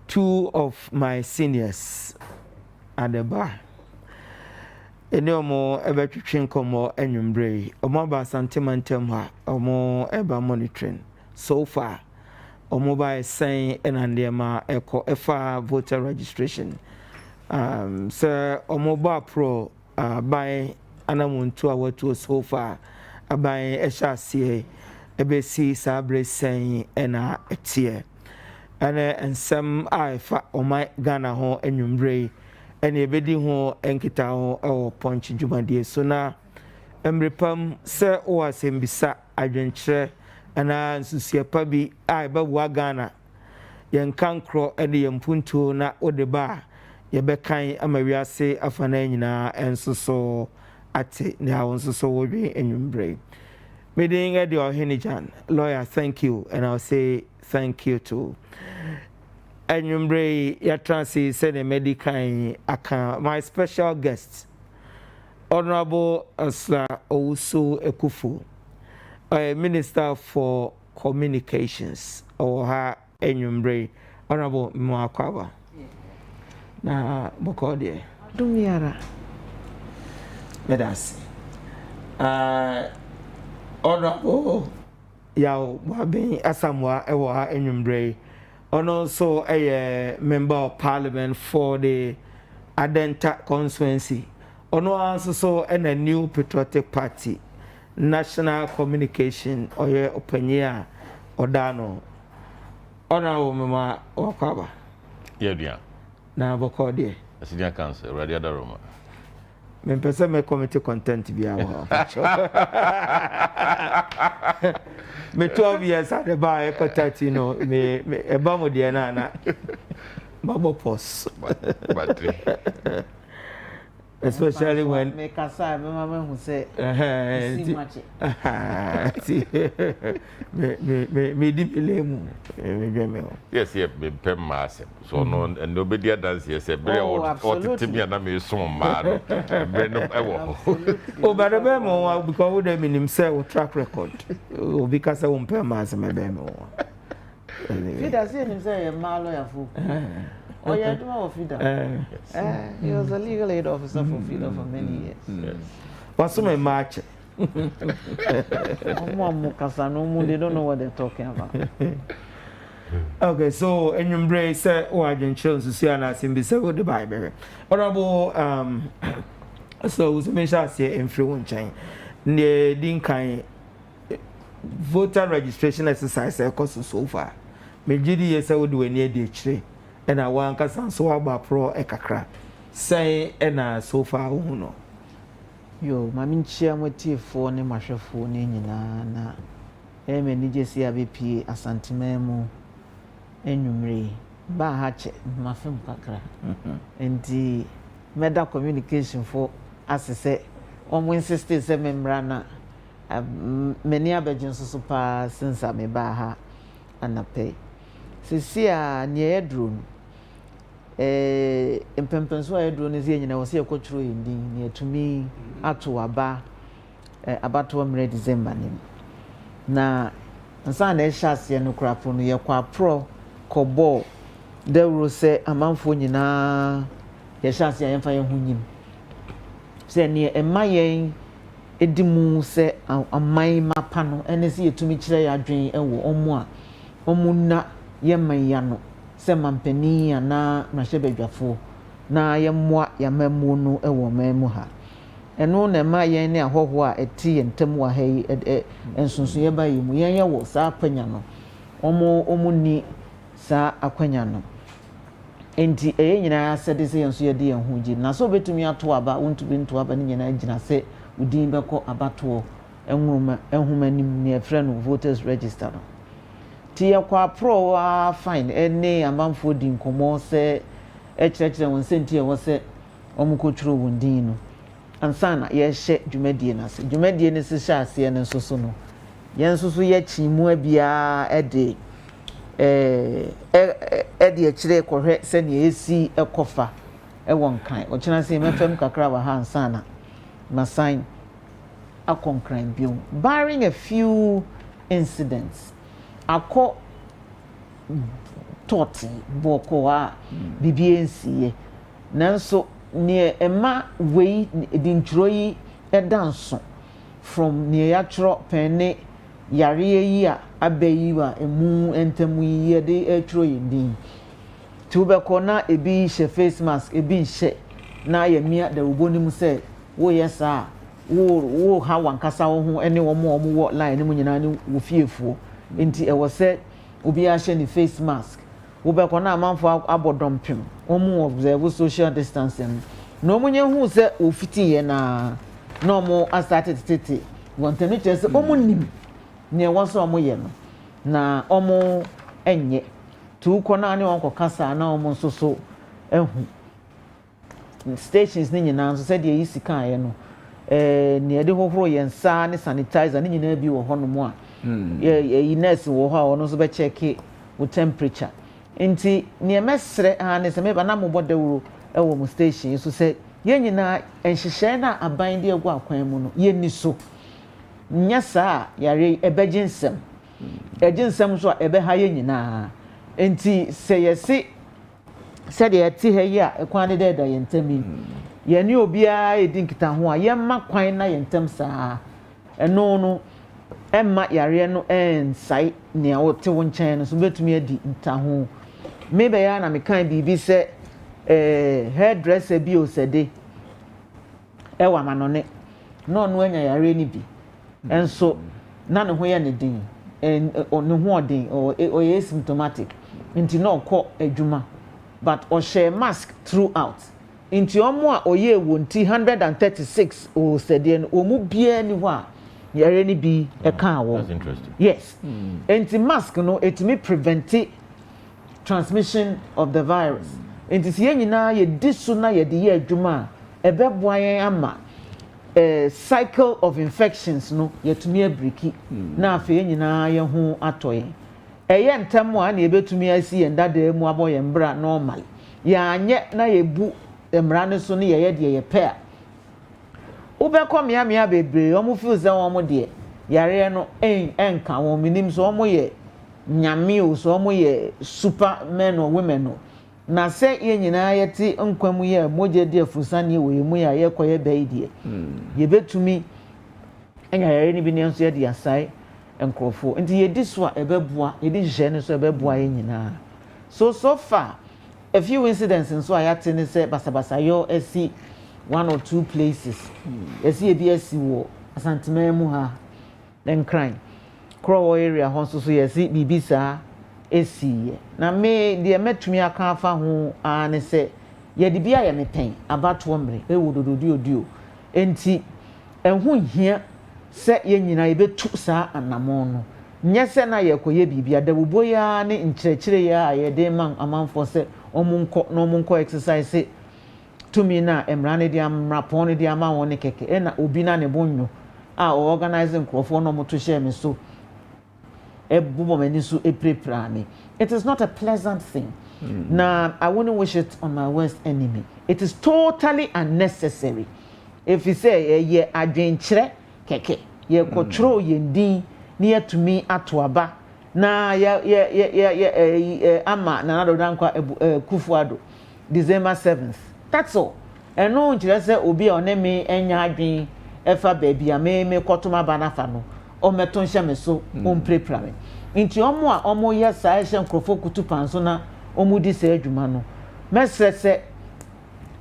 two of my seniors at the bar. Eno ebe twetwe nkomo enwumbre omo ba Ashanti mantem ha omo eba monitoring so far omo ba saying enandema eko efa voter registration so omo ba pro by anamuntu awatu so far aban ehyasie ebe si sabre saying ena etie ana ensem aifa omai Ghana ho enwumbre and ebedi ho enkita ho e punch dwumadie so na emrepam se o asembisa adwenkyere ana nsusia pa bi a eba wa Ghana yen kankro ene yempunto na odeba ye bekan amawiase afana nyina ensoso ate na wonsoso wodwe enwumbre medin e de Ohene Gyan lawyer, thank you, and I'll say thank you too. Enyumbre ya transi sene medical aka my special guest Honorable Ursula Owusu-Ekuful, Minister for Communications or her enyumbre Honorable Amankwah na bokode dumiara medasi Honorable yaw Buabeng-Asamoah ewo ha enyumbre. And also a member of parliament for the Adenta constituency. Also and a new patriotic party, national communication or your opinion or dano. Honorable Mama Wakaba. Yeah. Now, Bokodi. A senior council, Radio Roma. Me pese me committee content be our. Me 12 years at the bar, Ecotatino, me a bamodiana, Babo Post. Especially when make a sign, Mamma who say, me deep lame. Yes, yes, me pen massive. So no, and nobody dance yes, a very old me and I may some mad. Oh, but a bemo because them in himself track record. Because I won't pay mass my bemo. He does see him say a malo fool. Oh, yeah, do our feeder. He was a legal aid officer for feeder for many years. What's my match? They don't know what they're talking about. Okay, so and you embrace Oregon children to see an ass in the Bible. Honorable, so we mentioned say influence chain. The Dinkai voter registration exercise cost so far. Majidi yes, I would do a near day. And I want to so about pro Accra. Say and so far uno. Yo, mammy chair motive for ne masha for na eme ni jesi ABP Ashanti memo enumre ba hache mafem kakra. Enti meda communication for asese omo insist say membra na many abegin so pa since me ba ha anape. Sisi a nye edru empempenso a edru ne zi nyina wo se ekotro yindin ne atumi ato aba abato mre December nim na nsa na ehase no krapo no ye kwa pro kobo dewro se amanfo nyina ye hase ye mfa ye hunyim se ne emayen edimu se amai mapa no ene se yetumi kire ya adwen ewo omo a omunna yemanya no se mampani ana mahwebadwafo na yemmoa yamamu no ewo mamu ha eno na ma yen ne ahoho a eti ntem wa ha yi ensunsun ye ba yi mu yen ye wo sa akwanya no omo ni sa akwanya no enti eye nyina asede se yenso ye de yen ho gi na so betumi ato aba wontu bintu aba ne nyina gina se udin beko abato enwuma enhumanim ne efre no voters register no ti kwa pro wa fine ene amamfo di nkomo se ekyerɛkyerɛ won senti e wo se omukotwuro won din no ansana ye hye dwumadie na se dwumadie ne se hye ase ne soso no yen soso ye chimu abia ede ede ekyire kɔhwɛ se ne esi ekofa e won kan o kyena se mefam kakra wa ha ansana masan akonkran biom barring a few incidents akọ toti boko a bibiensie nanso ne ema wei di ntro yi edanso from ne yatro pene yare yi a abayi wa emu entemu yi de etro yi din tubeko na ebi she face mask ebi she na ye mia da obonim se wo yesa wo ha wankasa wo ho ene wo wo line mu nyina ne wo fiefuo enti e wo se obi a she ni face mask wo be ko na amanfo abodompem omu observe social distancing no munye hu se ofiti ye na no mo asate tete wontenu che se omu nim ne wo so omu ye no na omu enye tu ko na ne wonko kasa na omu nso so ehu stations ni nyina nso se de yi sika ye no ne de hohoro ye nsa ne sanitizer ni nyina bi wo hono mu a ye nurse wo ho a ono so be check wo temperature nti ne mesre ne se me ba na mo bodawuro ewo mu station so se ye nyina enhihye na aban de egu akwan mu no ye ni so nya saa yare ebeginsem eginsem so ebe ha ye nyina nti se ye se de ati ha yi a ekwan de da ye ntami ye ni obia edinkita ho a ye ma kwan na ye ntam saa eno no emma yare no ensai ne wote wo nchen no so betumi adi ntaho mebe ya na mekan bibi se hairdresser bi osede ewa manone no no anya yare ni bi enso na ne ho ye ne din ne ho odin o ye symptomatic nti no ko adwuma but o share mask throughout nti omo a oye wo nti 136 osede no omu bia ni ho a yare ni bi e kan wo. That's interesting. Yes. Enti mask no etimi prevent transmission of the virus. Enti siye nyina ye disu na ye de ye adwuma ebeboa yen ama cycle of infections no yetumi abriki na afa nyina ye ho atoye. Eye ntam a na ebetumi asi ye ndada mu aboye mbra normal. Ya anye na ye bu emra ne so ne ye de ye pe a ube kom ya mia bebre omo feel ze omo de yare no enka won minim so omo ye nyame o so omo ye super men or women no na se ye nyina ye ti nkwam ye moje de afusane we mu ya ye koye bai de ye betumi enya yare ni bi ne nso ye de asai enkrofo nti ye di so a ebeboa ye di je ne so ebeboa ye nyina so far a few incidents nso ayate ne se basabasa yo esi one or two places esi ebi esi wo Ashanti mu ha then crime crow area ho so yesi bibisa esi ye na me de metumi aka afa ho ne se ye de bia ye meten abato mre ewodododio enti enhu hia se ye nyina ye betu saa anamon no nye se na ye koye bibia da boya ne nkyerɛkyerɛ ya ye de man amanfo se omunko exercise tumi na emrane dia mrapon dia ma won keke na obi na ne bonyo a organizing crofo no moto share me so ebubo mani so epreprane. It is not a pleasant thing. Now I wouldn't wish it on my worst enemy. It is totally unnecessary. If you say ye adwenkyere keke ye control ye ndin near to me atoaba na ye ama na do dankwa Akufo Addo December 7th. That's all. And no interest obi one me enya adwen efa baby a me kotoma banafa no o meton hye me so o mprepra me nti omo a omo ye sa hye nkrofo kutu panso na omo di se adwuma no mesrese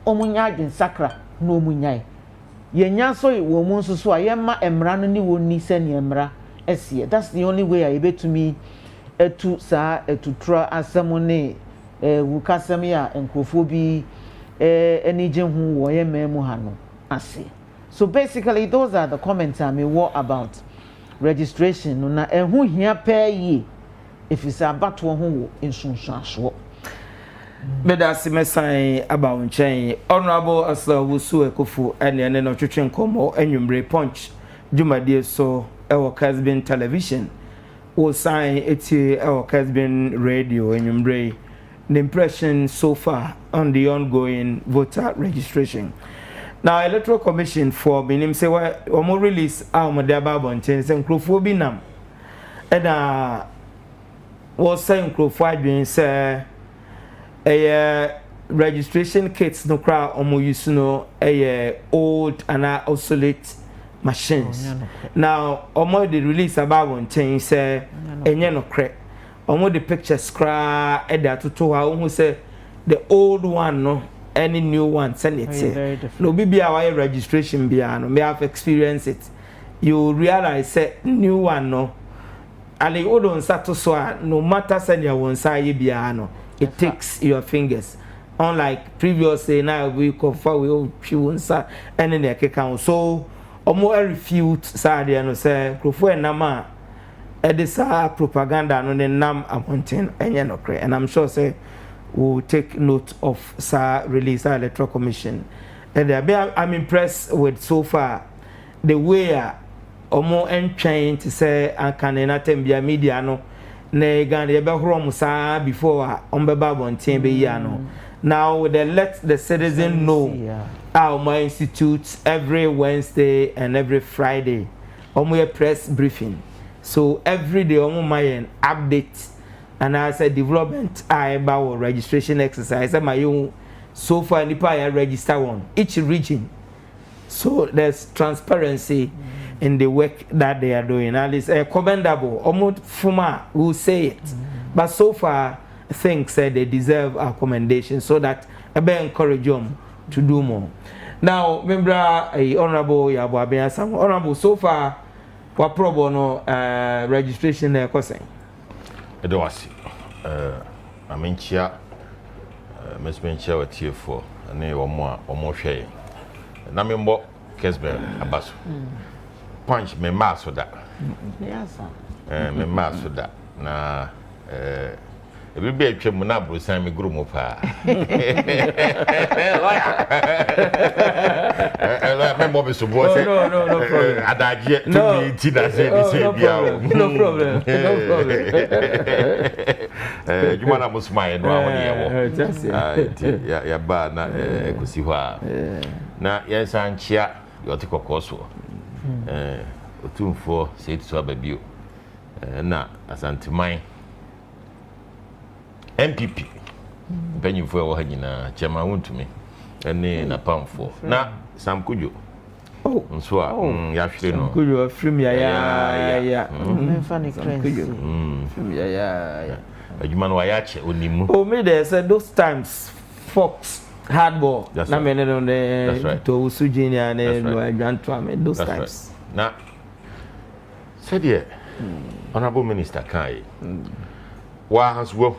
omo nya adwen sakra na omo nyai ye nya so wo mu nso so a ye ma emra no ni woni se ne emra esie. That's the only way I betumi etu sa etutra asemone wukasem ya nkrofo bi enije hu wo ye memu ha no ase. So basically those are the comments I may war about registration no na ehu hia pa yi if is about wo ho insunsuaso. Bedasi mesan aba unchen Honorable Ursula Owusu-Ekuful ene no twetwe nkomo enwumre punch jumadie so ewo Kessben television o sign eti ewo Kessben radio enwumre. The impression so far on the ongoing voter registration. Now, Electoral Commission for Benin say we release our Madaba Bonchen and Crofobinam. And was saying crowdfunding say a registration kits no crowd omo use no a old and obsolete machines. Now omo the release about one thing say enye no cre omo the pictures cra e da toto ha who say the old one no any new one send it no bibia why registration bia no me have experienced it you realize say new one no and the old one sato so no matter send your one side bia no it takes your fingers unlike previously now we confirm we few sa and in the account so omo refute sa de no say krofo enama e de sa propaganda no ne nam amonten enye no kre and I'm sure say we'll take note of sa release our electoral commission and I'm impressed with so far the way omo entwin to say ankanena tembia media no na Ghana be horo musa before ombeba bonten be ya no now they let the citizen know our my institutes every Wednesday and every Friday omo press briefing so every day omo my update and as a development about registration exercise my own so far nipa I register one each region so there's transparency in the work that they are doing and it's commendable almost Fuma will say it but so far things say they deserve a commendation so that I be encourage them to do more. Now remember honorable Buabeng-Asamoah honorable so far what pro bono registration there question Edwasi amenchia mesmenchia watie for ane omo hwe na membo Kessben abaso punch me maso da yes me maso da na ebibe atwam na abrosan me grumo pa membo be so bo say no problem adaje to be tina say bia no problem juma na musmaye no awon ya ba na ekosi ho a na yensan chia yote kokoso otumfo sei to ababio na Ashanti man MPP benyimfo e wo ha nyina chema wontumi ene na pamfo na samkujo nso a ya hwere no samkujo afrim ya funny crazy afrim ya adwuma no ya che onimu oh me there said those times Fox hardball na me ne no to Sujini ne no adwanto ame those times na said ye honorable minister kai wa has wo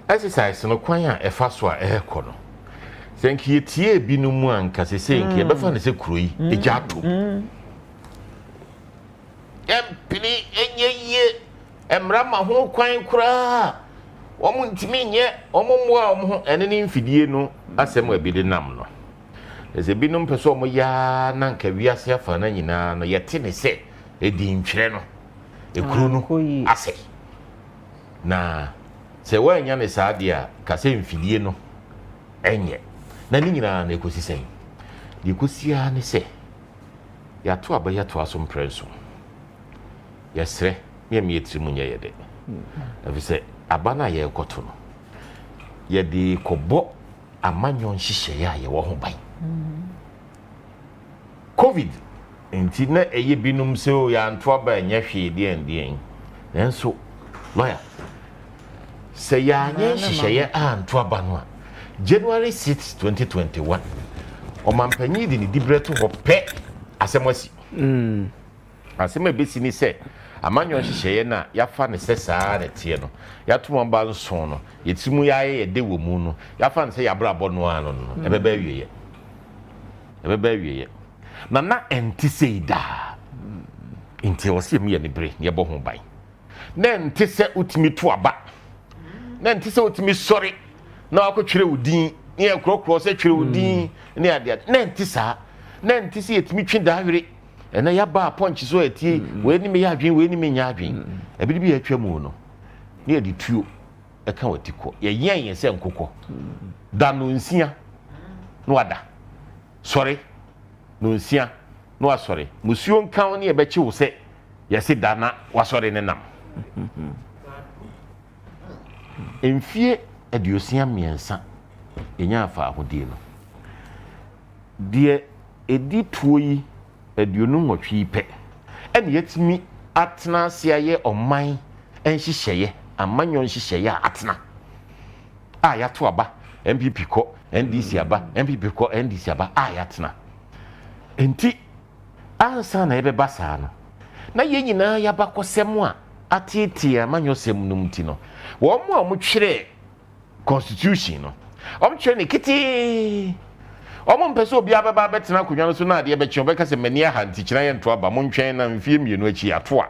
exercise no kwan a efa so a ehko no senki tie bi no mu anka se senki e befa ne se kuroyi ejato empini enyeye emra ma ho kwan kura omo ntimi nye omo mmoa omo ho ene ne mfidie no asem abide nam no eze bi no mpeso omo ya na nka wiase afa na nyina no yete ne se edi ntwere no ekuru no ase na se wanya ne saadia ka se mfidie no enye na ni nyina na ekosisen di ekosia ne se ya to abaya to aso mprenso yesre me etiri munye yede afise abana ye ekoto no ye di kobo amanyon hihye ya ye wo ho ban covid enti na eye binum se o ya nto aba nya hwe die nenso lawyer say ya nye hihye a nto aba no a January 6 2021 o mampanyi di ni dibreto ho pe asemwasi asema besi ni se amanyo hihye na ya fa ne se saa na tie no ya to mba nso no yetimu ya ye de wo mu no ya fa ne se ya bra bo no ano no ebeba wiye na enti sei da enti wose mi ye ne bre ye bo ho ban na enti se utimi to aba na enti se utimi sori na akotwere udin ne ekrokro se twere udin ne ade na enti sa na enti se yetimi twi da hwere ena ya ba punch so etie we ni me ya adwen we ni me nya adwen ebidi bi atwamu no ne edi tuo eka watiko ye yen se nkokọ da no nsia no ada sorry no nsia no asori musuo nkan ne ye bechi wo se ye se da na wasori ne nam Mfie aduosia miensa enya afa ahodie no. De edi tuoyi aduonu nwotwe pe. Ene yetimi atena ase aye oman enhyehyeye amanyon hyehyeye atena. Ya to aba MPP ko NDC aba MPP ko NDC aba yatena. Enti ansa na ebeba saa no. Na ye nyina yaba kosem a atiti amanyosem num ti no. Wo mo a mo twere constitution no. Om twere ne kiti. Omo mpese obi ababa betena konwa no so na ade bechi obeka se mani ahanti kira ye nto aba mo ntwen na mfie mienu achi ato a.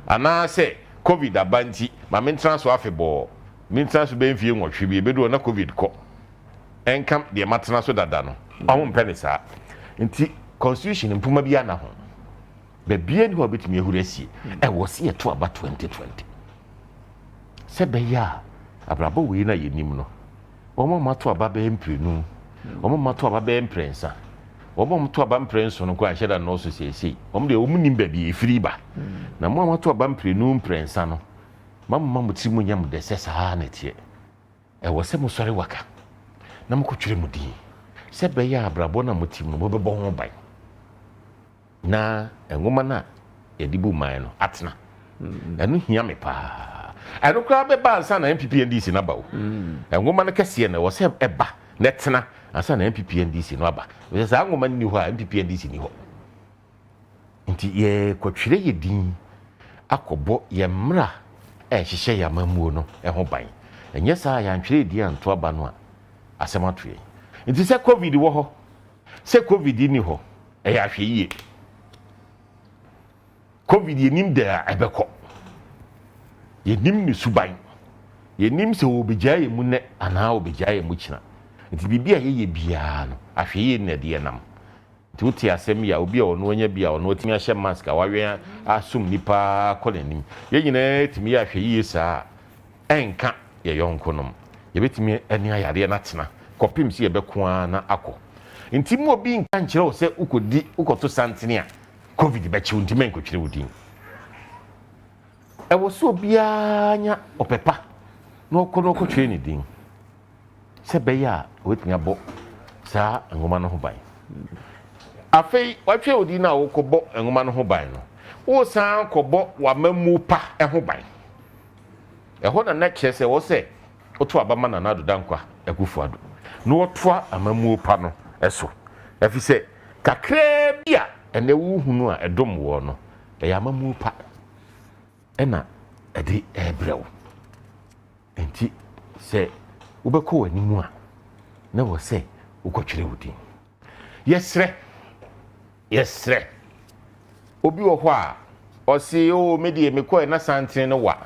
Ana se covid abanti ma mentra so afebo. Mentra so be mfie nwotwe bi ebedo na covid ko. Enkam de matena so dada no. Omo mpene saa. Nti constitution mpuma bia na ho. Be bia ni ho betumi ehurasi. Wo se ye to aba 2020. Se be ya abrabo we na yenim no. Omo mato aba be mprenu. Omo mato aba be mprensa. Omo mato aba mprenso no ko a hyeda no so siesie. Omo de omu nim ba bi efiri ba. Na mo mato aba mprenu mprensa no. Mamma mo timu nyam de sesa na tie. Wo se mo sori waka. Na mo ko twere mu di. Se be ya abrabo na mo timu no mo be bo ho ban. Na enwoma na edibu man no atena. Enu hia me pa. Enu kra be ba ansa na MPP NDC na ba o. Enwoma na kese na wo se eba na tena ansa na MPP NDC no aba. We se enwoma ni ho a MPP NDC ni ho. Nti ye kwatwire ye din akobo ye mra hyehyɛ ya mamuo no ho ban. Enye saa ya ntwere di anto aba no a asematoe. Nti se covid wo ho. Se covid ni ho ya hweye. Covid yenim da ebekọ. Yenim ni suban. Yenim se obejaye mu ne ana obejaye mu kina. Nti bibia ye bia no ahweye na de nam. Nti uti asem ya obi a ono anya bia ono otimi ahye mask a wawe asum nipa kolenim. Ye nyina timi ahweye saa enka ye yonkonom. Ye betimi ani ayare na tena. Kopim si ye beko na akọ. Nti mu obi nka nkyere wo se ukodi ukoto santene a covid bechi ntime nkotwere wudin. Ewo so bia nya opepa na okono kotwere ni din. Se be ya wetumi abo saa ngoma no ho ban. Afei watwe odi na wokobo ngoma no ho ban no. Wo san kobo wa mamu pa ho ban. Eho na na kyese wo se oto abama na na Amankwah Akufo Addo. No wotoa amamu pa no eso. Efi se kakra bia ene wu hunu a edom wo no. E amamu pa. Ena edi ebrew. Enti se ubeko wani mu a na wo se ukotwere wudi. Yesre obi wo ho a o se o medie mekọ na santene no wa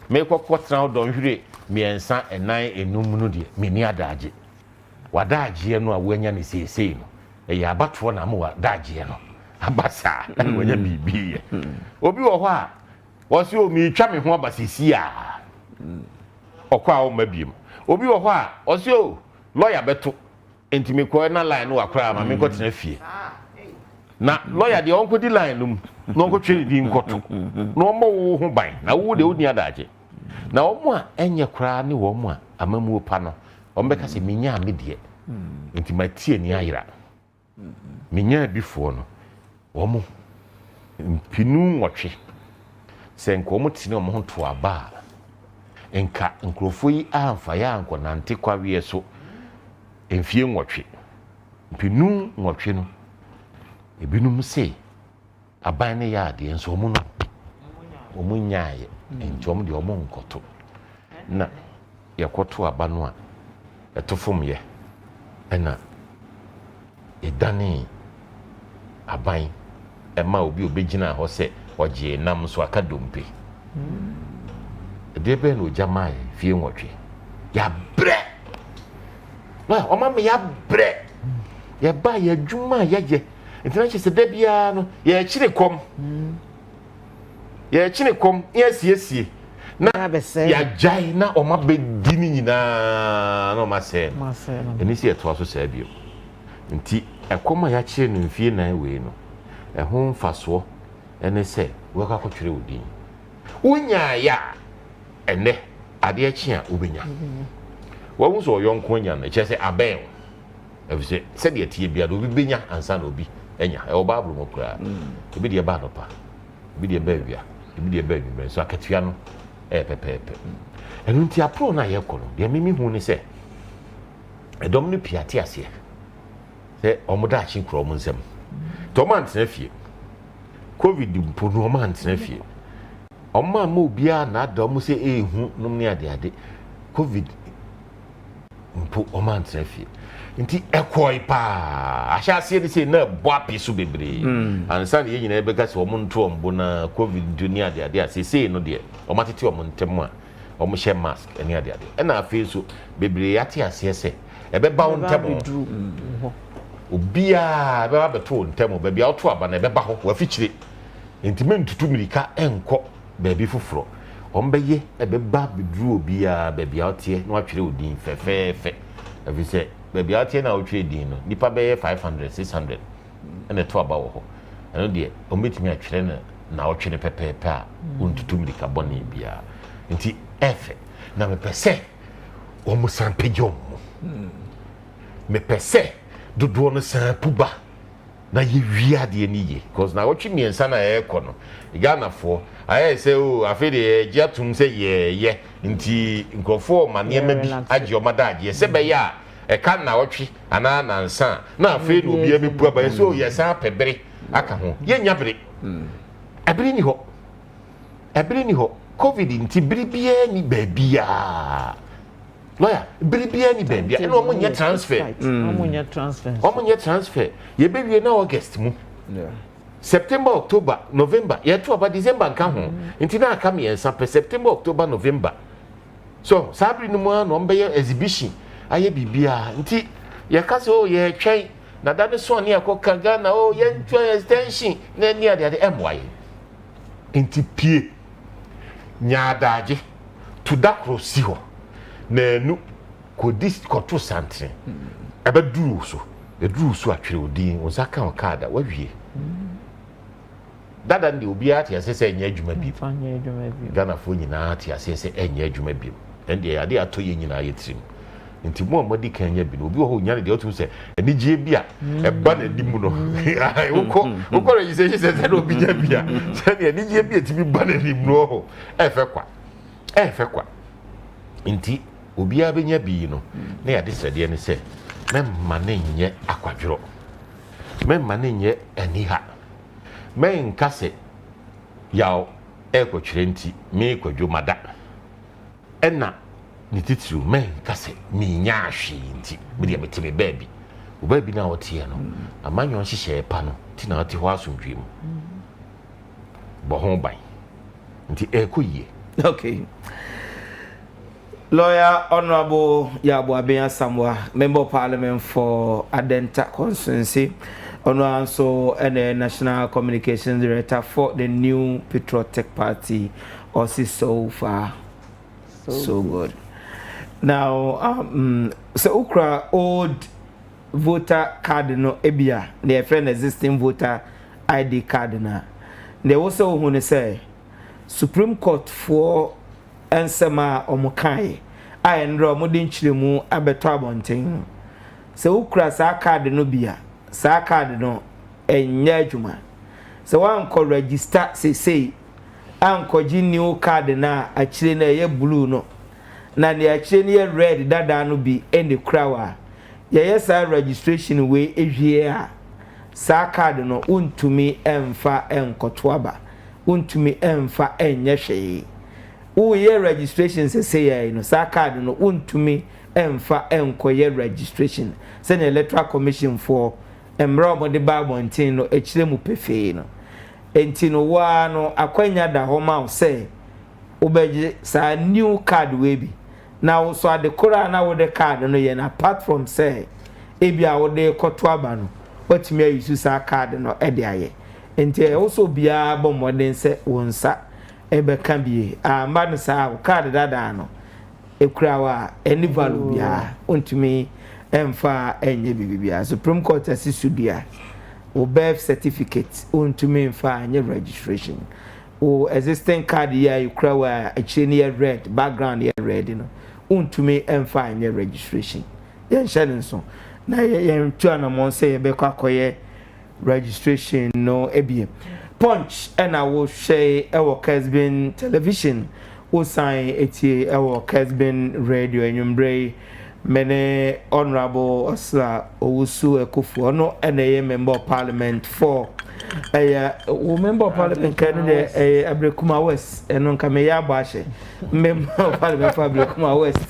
mekọ tra odon hwire miensa enan enum no de meni adaje wadaje no a wanya ne sesei no e ya abato na mo wadaje no abasa na wanya bibi ye obi wo ho a o se o mi twa me ho abasisi a okwa o mabiem obi wo ho a o se o lawyer beto enti mekọ na line no akra ma mekọ tena fie na lawyer de onko di line num no onko twere di nkoto no omo wo ho ban na wo de odi adaje na omo a enye kra ne wo mo a amamu pa no ombeka se minya amedie enti matie ni ayira minya bifo no omo pinu nwotwe se nko omo tine omo ho to aba enka nkrofo yi amfa ya anko nante kwawe so emfie nwotwe pinu nwotwe no ebinum se aban ne ya de enso omo no omo nyaaye entom de omo nkoto na yakoto aba no a etofom ye ena edane aban ema obi obegina ho se oje nam so akadompe edebe no jamae fie nwotwe ya bre wa o ma me ya bre ya ba ya dwuma ya International se debia no ye chire kom yes na ya jai na o ma bedi ni nyina na o ma se eni se eto aso se bio nti ekoma ya chire no mfie na we no ho mfaso ene se wo ka kotwere odin unya ya ene ade chi a obenya wo so yonko nya na che se aben efise se de tie bia do benya ansa na obi enya e oba abro mokura ebi de ba no pa ebi de ba bia ebi de ba bi so akatua no pepepe enu nti apro na ye kono de mimi hu ni se edom no piate ase se omoda achi kro mo nsem to man tena fie covid mpo no man tena fie omma ma obia na adom se ehu num ne ade covid mpo oman tena fie nti ekoi pa ahyase de se na bo apiso bebre ansa ne nyina ebeka se omo nto ombo na covid dunia ade asese no de omatete omo ntem a omo share mask ene ade na afi so bebre yate ase se ebeba wo ntem obia beba beto ntem bebia oto aba na ebeba ho wa fikyire nti mentutu mirika enko bebi foforo ombeye ebeba bedru obia bebia ote na watwere odin fefefe afise bebia ote na otwe din no nipa beye 500 600 ene to aba wo ho eno de ometimi atwere na otwere pepepe a untutu mirika boni bia nti efe na mepese omo sampejom mepese dodo no sampuba na ye wiade ni ye cause na watch miensa na ekono Ghana fo aye say o afede giatum say ye nti nkofo maniema bi age omadaade se be ya e kan na watch ana na nsa na afede obi abi puaba so ye san pebere aka ho ye nyabere ebere ni ho covid nti biribia ni babia lawyer biribia ni babia e no omo nye transfer omo nye transfer ye bewie na August mu September October November ye to about December nka ho nti na aka me ensa pe September October November so sabri no mu na ombe exhibition aye bibia nti ye ka so ye twen na da ne so ne akoka Ghana o ye ntwa extension na ni ade emwaye nti pie nyaadaje to dakro si ho na enu kodis koto santre ebe duru so atwere odin onsaka o kada wawie dada ndi obi ati asese enya adwuma bi Ghana fo nyina ati asese enya adwuma bi ende ade ato ye nyina yetrim nti mo amadi kan nya bi no obi ho nyane de otu se eni gie bi a eba na dimu no ukọ registration se no obi nya bi a se ne eni gie bi etibi ba na dimu no ho efe kwa nti obi abenya bi no na ya de sede ne se memma ne nye akwadworo memma ne nye aniha men kase yaw ekotwere nti me kwadwo mada ena ni titru men kase mi nya ahwe nti me de betime baabi obabi na wote no amanyo hyehyɛ pa no ti na wote ho asomdwe mu bo ho ban nti ekoyie okay. Lawyer Honorable Buabeng-Asamoah, Member of Parliament for Adenta constituency, also and National Communications Director for the new Patriotic Party, also so far so good. Now, so Accra old voter card no ebia, their friend existing voter ID card na. They also want to say Supreme Court for ensema omukai a endro modin chiremu abeto abonten se ukra sa card no bia sa card no enya adwuma se wan ko register sei anko gi new card na achire na ye blue no na ne achire ne red dada no bi ende krawa ye sa registration we ehwie a sa card no untumi emfa enkoto aba untumi emfa enye hwee wo ye registration say ya no sa card no untumi emfa enkoye registration say na electoral commission for emra mo de ba bontin no echire mu pefe no enti no wa no akwanya da ho ma say obeje sa new card we bi na wo so ade kora na wo de card no ye na apart from say ebia wo de koto aba no watimi ayisu sa card no e de aye enti also bia bo modern say wonsa ebe kan bi amba no sa card dada no ekurawa any value bia ontumi emfa enye bibia Supreme Court asisudia o birth certificate ontumi emfa enye registration o existing card here you cry where a chain here red background here red you know untumi emfa nye registration yen shelen so na yen tu anamon say be kwakoye registration no ebie punch and I will share our Kessben television o sign eti our Kessben radio enyumbre many honorable Ursula Owusu-Ekuful no and a member of parliament for a member of parliament candidate Ablekuma-West and on Kameya Bashe member of parliament for Ablekuma-West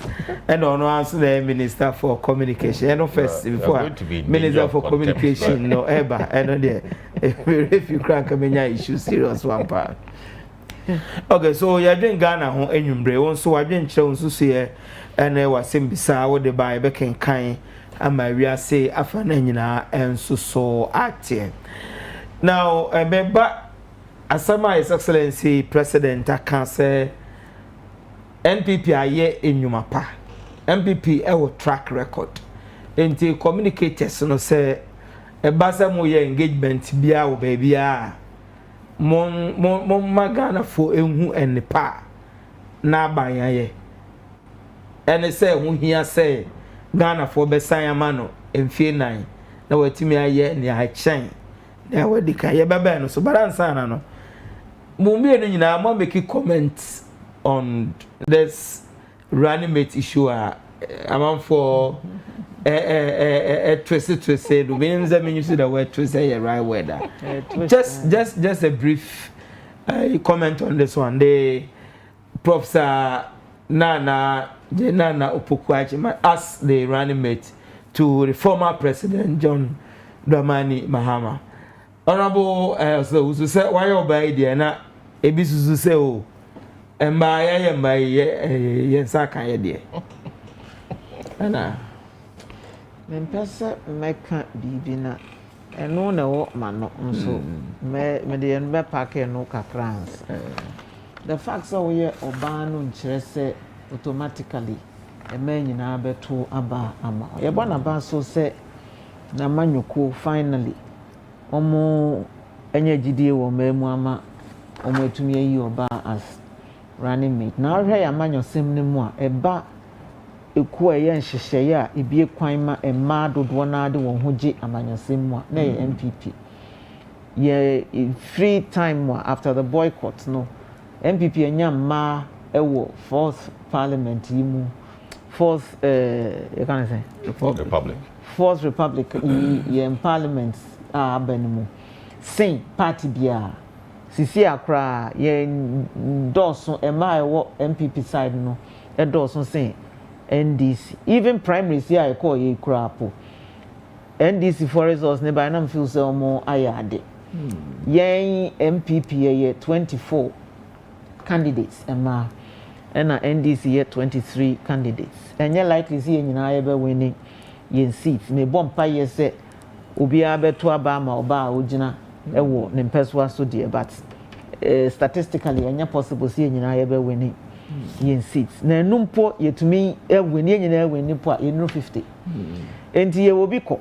and on answer the minister for communication and first before minister for communication no ever and there if you crank Kamenya issue serious one part. Okay, so you're doing Ghana home enyumbre won so adwen kire won so so ene wasem bisa wo de bai be kenkan ama wi say afa na nyina enso so ate. Now remember asama his excellency president aka say NPP aye enyuma pa NPP e wo track record enti communicators no say e basa mo ye engagement bia wo ba bia mon magana fo enhu enipa na abanyaye ene say hu hia say Ghana fo besan amano emfie 9 na watimi aye ne ha chen na wadi ka ye baba no so baransa na no mumie no nyina ma make comment on this running mate issue among for twist do means that mean you see the word twist say right word just a brief comment on this one the Professor Nana Opoku asked the running mate to the former president John Dramani Mahama honorable so say why you buy there na ebi susu say o emba ye nsaka ye there ana Mempesa meka bibi na eno na wo ma no nso me de en be pack no kakrans the fact so we oba no nkyere se automatically e man nyina beto aba ama ye bona ba so se na manyoko finally omo enye gidie wo mamu ama omo etumi yi oba as running mate na hwe ya manyosem ne mu a eba eku eye nhyehyeye a ebie kwan ma emma dodo na ade won hoje amanyosem mu a na MPP ye free time after the boycott no MPP enya ma ewo fourth parliament yimu fourth you can say fourth republic ye parliament abanimu sin party bia sisi Accra ye doso emma ewo MPP side no e doso sin NDC even primaries here I call ye crapo NDC for results ne by na feel say omo ayade yen MPP ye 24 candidates emma and NDC ye 23 candidates enye likely see nyina ye be winning yen seats me bompa ye say obi abeto aba ma oba ogina ewo ne mpeswa so de but statistically enye possible see nyina ye be winning yen seats na numpo yetumi ewini nyina ewini po a yenu 50 enti ye obi ko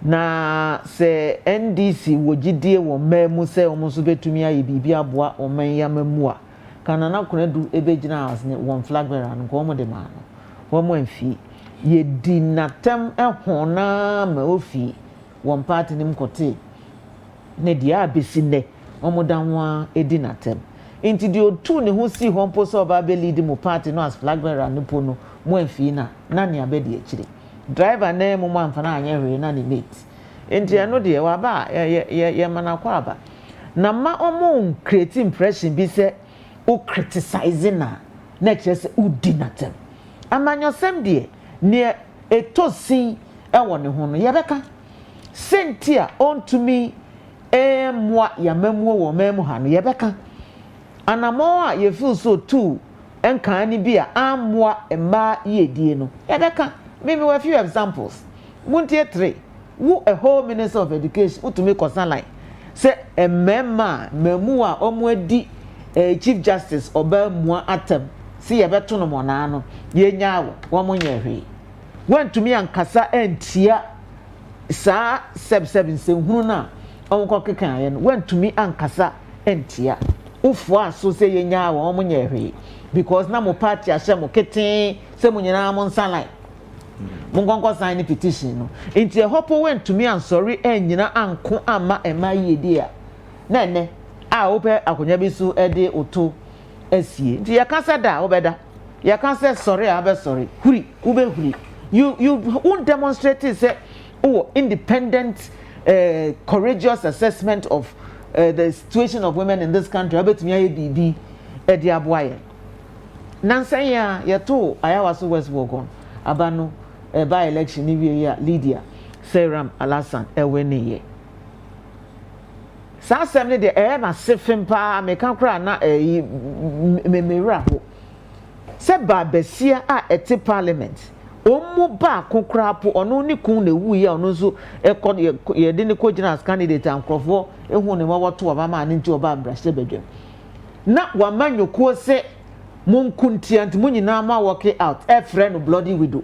na se NDC wogidie wo mamu se omo so betumi aye bibi aboa oman yamamu a kana na konadu ebegina as ne one flag bearer no ko mo de ma no wo mo amfi ye di natem ehona ma ofi one party nim kote ne dia abesi ne omo danwa edi natem enti di otu ne ho si ho mpo so ba be lead mu party no as flag bearer no po no mo amfi na ne abedi akire driver na mo amfa na anya hwe na ne mate enti eno de wa ba ye manakwa aba na ma omo create impression bi se o criticize na chese udi natem amanyosem de ne etosi ewo ne ho no ye beka sentia ontumi emwa ya mamu wo mamu ha no ye beka anamo a ye feel so too enka ni bia amwa emma yedie no ye beka maybe a few examples muntie 3 wo a whole minister of education utumi concern line say emma mamu a omo adi chief justice oba mua atem si ye beto no mona no ye nyaawo wo mo nya hwe wantumi ankasa entia saa seb nsehunu na onko kekan ye no wantumi ankasa entia ufo so say yenya wo mo nyehwe because na mo party ahye mo keten say mo nyina mo nsanlan mo nkonko sign petition no enti e hopo went to me and sorry enyina anko ama ema yedi a na ene a ope akonya bi so e de oto asie enti ya kasa da obeda ya kasa sorry abe sorry huri ube huri you won't demonstrate say independent courageous assessment of the situation of women in this country abetumi aye bibi e de aboaye nansan ya to ayawaso west wogon abano by election ni wie ya Lydia Seram Alasan eweniye sa asem de ma sefem pa me kan kra na memera ho se ba besia a eti parliament omu ba kokra po ono ni kun na wu ya ono so ye de ni ko gina as candidate ankrofo ehu ne wawoto oba ma ne nti oba brashe bedwem na wa manyoko se munkuntiant munyina ma work out e friend no bloody widow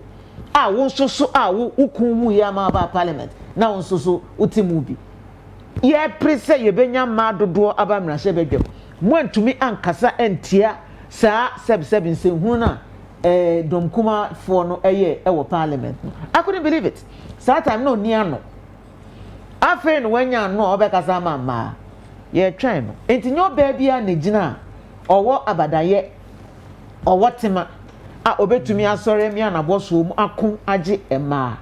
a won soso a ukun mu ya ma ba parliament na won soso utimu bi ye prese ye benya ma dodo aba mrashe bedwem mo antumi ankasa entia saa seb nsenhu na domkuma for no eye wo parliament no I couldn't believe it saa time no ni ano afa no wanya no obekasa ma ye twen no enti nyo ba bia na gina owo abadaye owo tema a obetumi asore mi anaboso mu akon age ema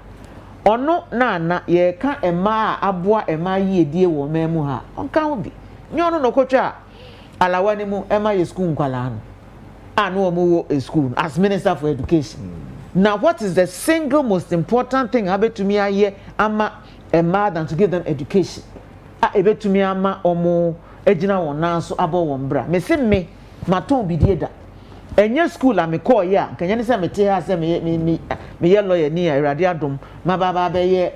ono na ye ka ema aboa ema yiedie wo memu ha onka ho bi nyo no kotwa alawani mu ema ye school nkwala no anu omo wo school as minister for education now what is the single most important thing abetumi aye ama ema than to give them education ebetumi ama omo ejina won nanso abo won bra me se me maton bidie da enye school a me call ya kanya ne se me te ha se me ye lawyer ni Awurade adom ma baba be ye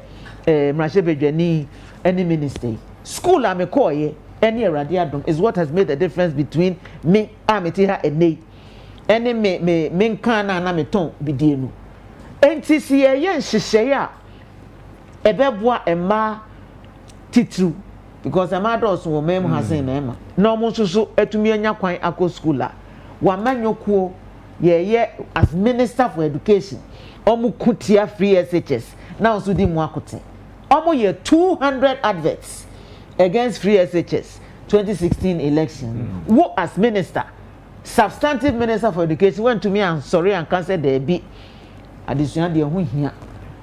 mrashe bedwani any minister school a me call ye any Awurade adom is what has made the difference between me and me te ha ene any me nkan na me ton bidie no enti si ye nhihye ya ebeboa ema titru because ema dos wo mem hasen na ema na omo nso etumi anya kwan akọ school a wa manyokuo ye as minister for education omo kutia free SHS na nso di mu akote omo ye 200 adverts against free SHS 2016 election wo as minister substantive minister for education went to me and sorry and cancel there be additional de ho hia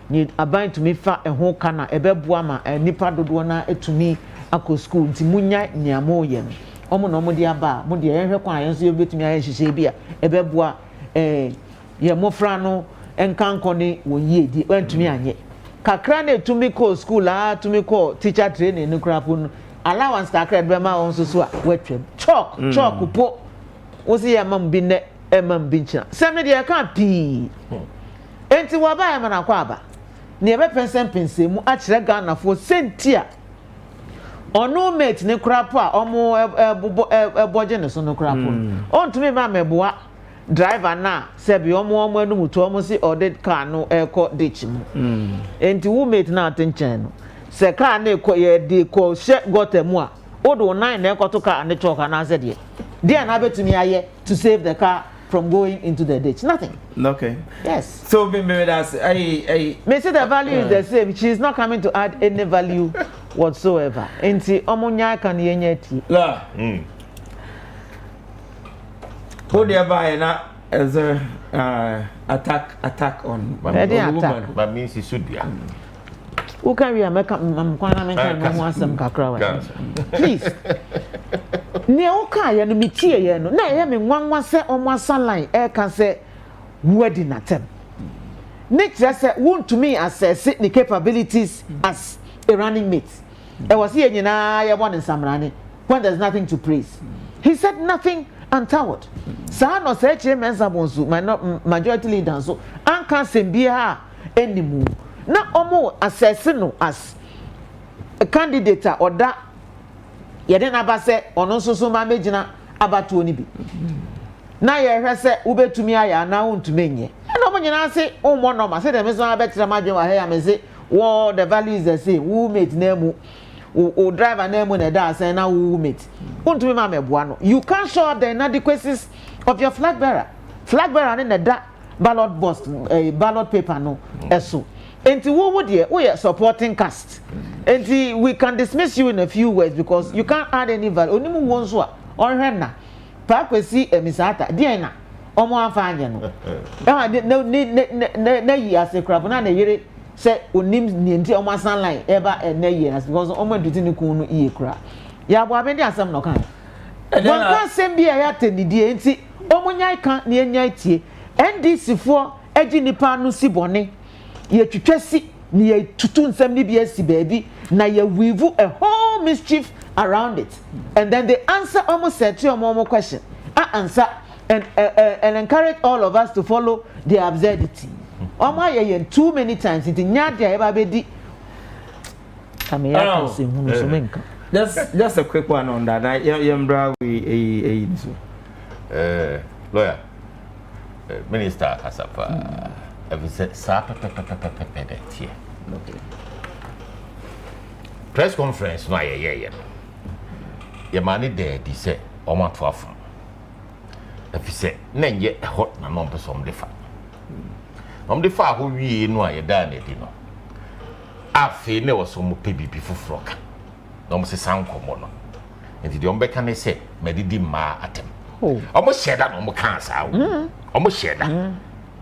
ni aban to me fa ho kana ebeboa ma nipa dodo na etumi akọ school nti munya nyamo ye no omo no mo de aba mo de ehwe kwa ayenso ye betumi aye hihye bi a ebeboa ye mofra no enkanko ni woyie di wantumi anye kakra na etumi ko school a tumi ko teacher training no krapo no allowance kakra be ma won so a watwem chalk po wosi ya mam bi ne mam bi nchina seme de ka pi enti wa ba ya mana kwa aba ne be pense mu a kire Ghana fo sentia ono mate ne krapo a omo boje ne so no krapo ontumi ma meboa driver na sebi omo anu muto omo si audit car no eko ditch mu enti wo mate na atenchen no se car na eko ye de ko she gotemu a odo 9 na eko to car ne talk na se de there na betumi aye to save the car from going into the ditch nothing. Okay. Yes. So maybe that's I may say the value is the same. She is not coming to add any value whatsoever. Enti omunya kan yenye ti. La. Who there by na as a attack on woman but means it should be. Who can we make Amankwah make no asem kakra wa. Please. Ne o ka ye no mitie ye no na ye me nwanwa se omo asalan e ka se wedding atem. Ne kire se want to me assess the capabilities as a running mate. E was here nyina ye won nsamrane when there's nothing to praise. He said nothing untoward. Sa no se kire mensa bonsu majority leader so anka sembia enimu. Na omo assess no as a candidate or that yeden abase ono nsoso ma megina abatuo ni bi na ye hwe se ubetumi aya na wontumi nye na omo nyina se ummo no ma se de meso abetra madwe wa he ya me se wo the value is the same wo mate na mu o driver na emu na da say na wo mate untumi ma meboa no you can't show up the inadequacies of your flag bearer na da ballot box ballot paper no eso enti wo de we supporting cast enti we can dismiss you in a few words because you can't add any value onimu won so a onhwe na pa kwesi emisata de na omo afa anye no na yi asekrabo na yere se onim ni enti omo asan line eba na yi because omo aduti ni kun no iye kra ya Buabeng asem no kan bon kan sem bia ya tenidie enti omo nyai kan na nyai tie NDC fo agi nipa no si bone ye twetwasi ni ye tutu nsem ni bia si baby na ye weave a whole mischief around it and then they answer almost said to your question answer and encourage all of us to follow the absurdity ye too many times it nya dia eba bedi kamera say hunu so menka just a quick one on that yembra we lawyer minister Kasafa okay. Press conference no ye mani there di say o ma to afa afi say na nye hot na no person de fa ho wie no aye da na di no afi ne wo so mo pe bibi fufuro ka no mo se sankomo no enti de ombeka ne say medidi ma atem omo sheda no mo kan sa omo sheda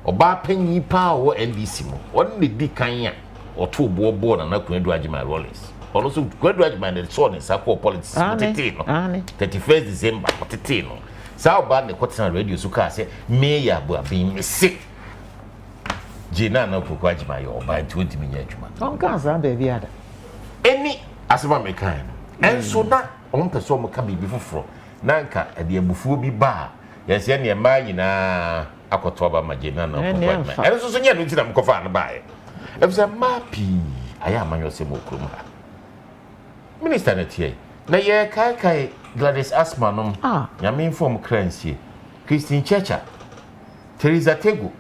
oba panyi pa wo NDC mo won ne di kan ya oto bo na Kwadu Agyeman Rollins ono so Kwadu Agyeman the so ne sako politics tete no 31st December tete no sa oba ne kwatena radio so ka se meya Buabeng se jina na Kwadu Agyeman yo oba 20 million adwuma on kan sa baby ada eni asema me kan enso na on pese o mo ka bibi foforo na nka de abufuo bi ba yesi ne ma nyina akotoba magina na Kwadu enso so nya no ntina mkofa na bae efisa mapi aya amanyose mo krom ha minister na tie na ye kai Gladys Asma no nyame inform kransie Christine Checha Teresa Tegu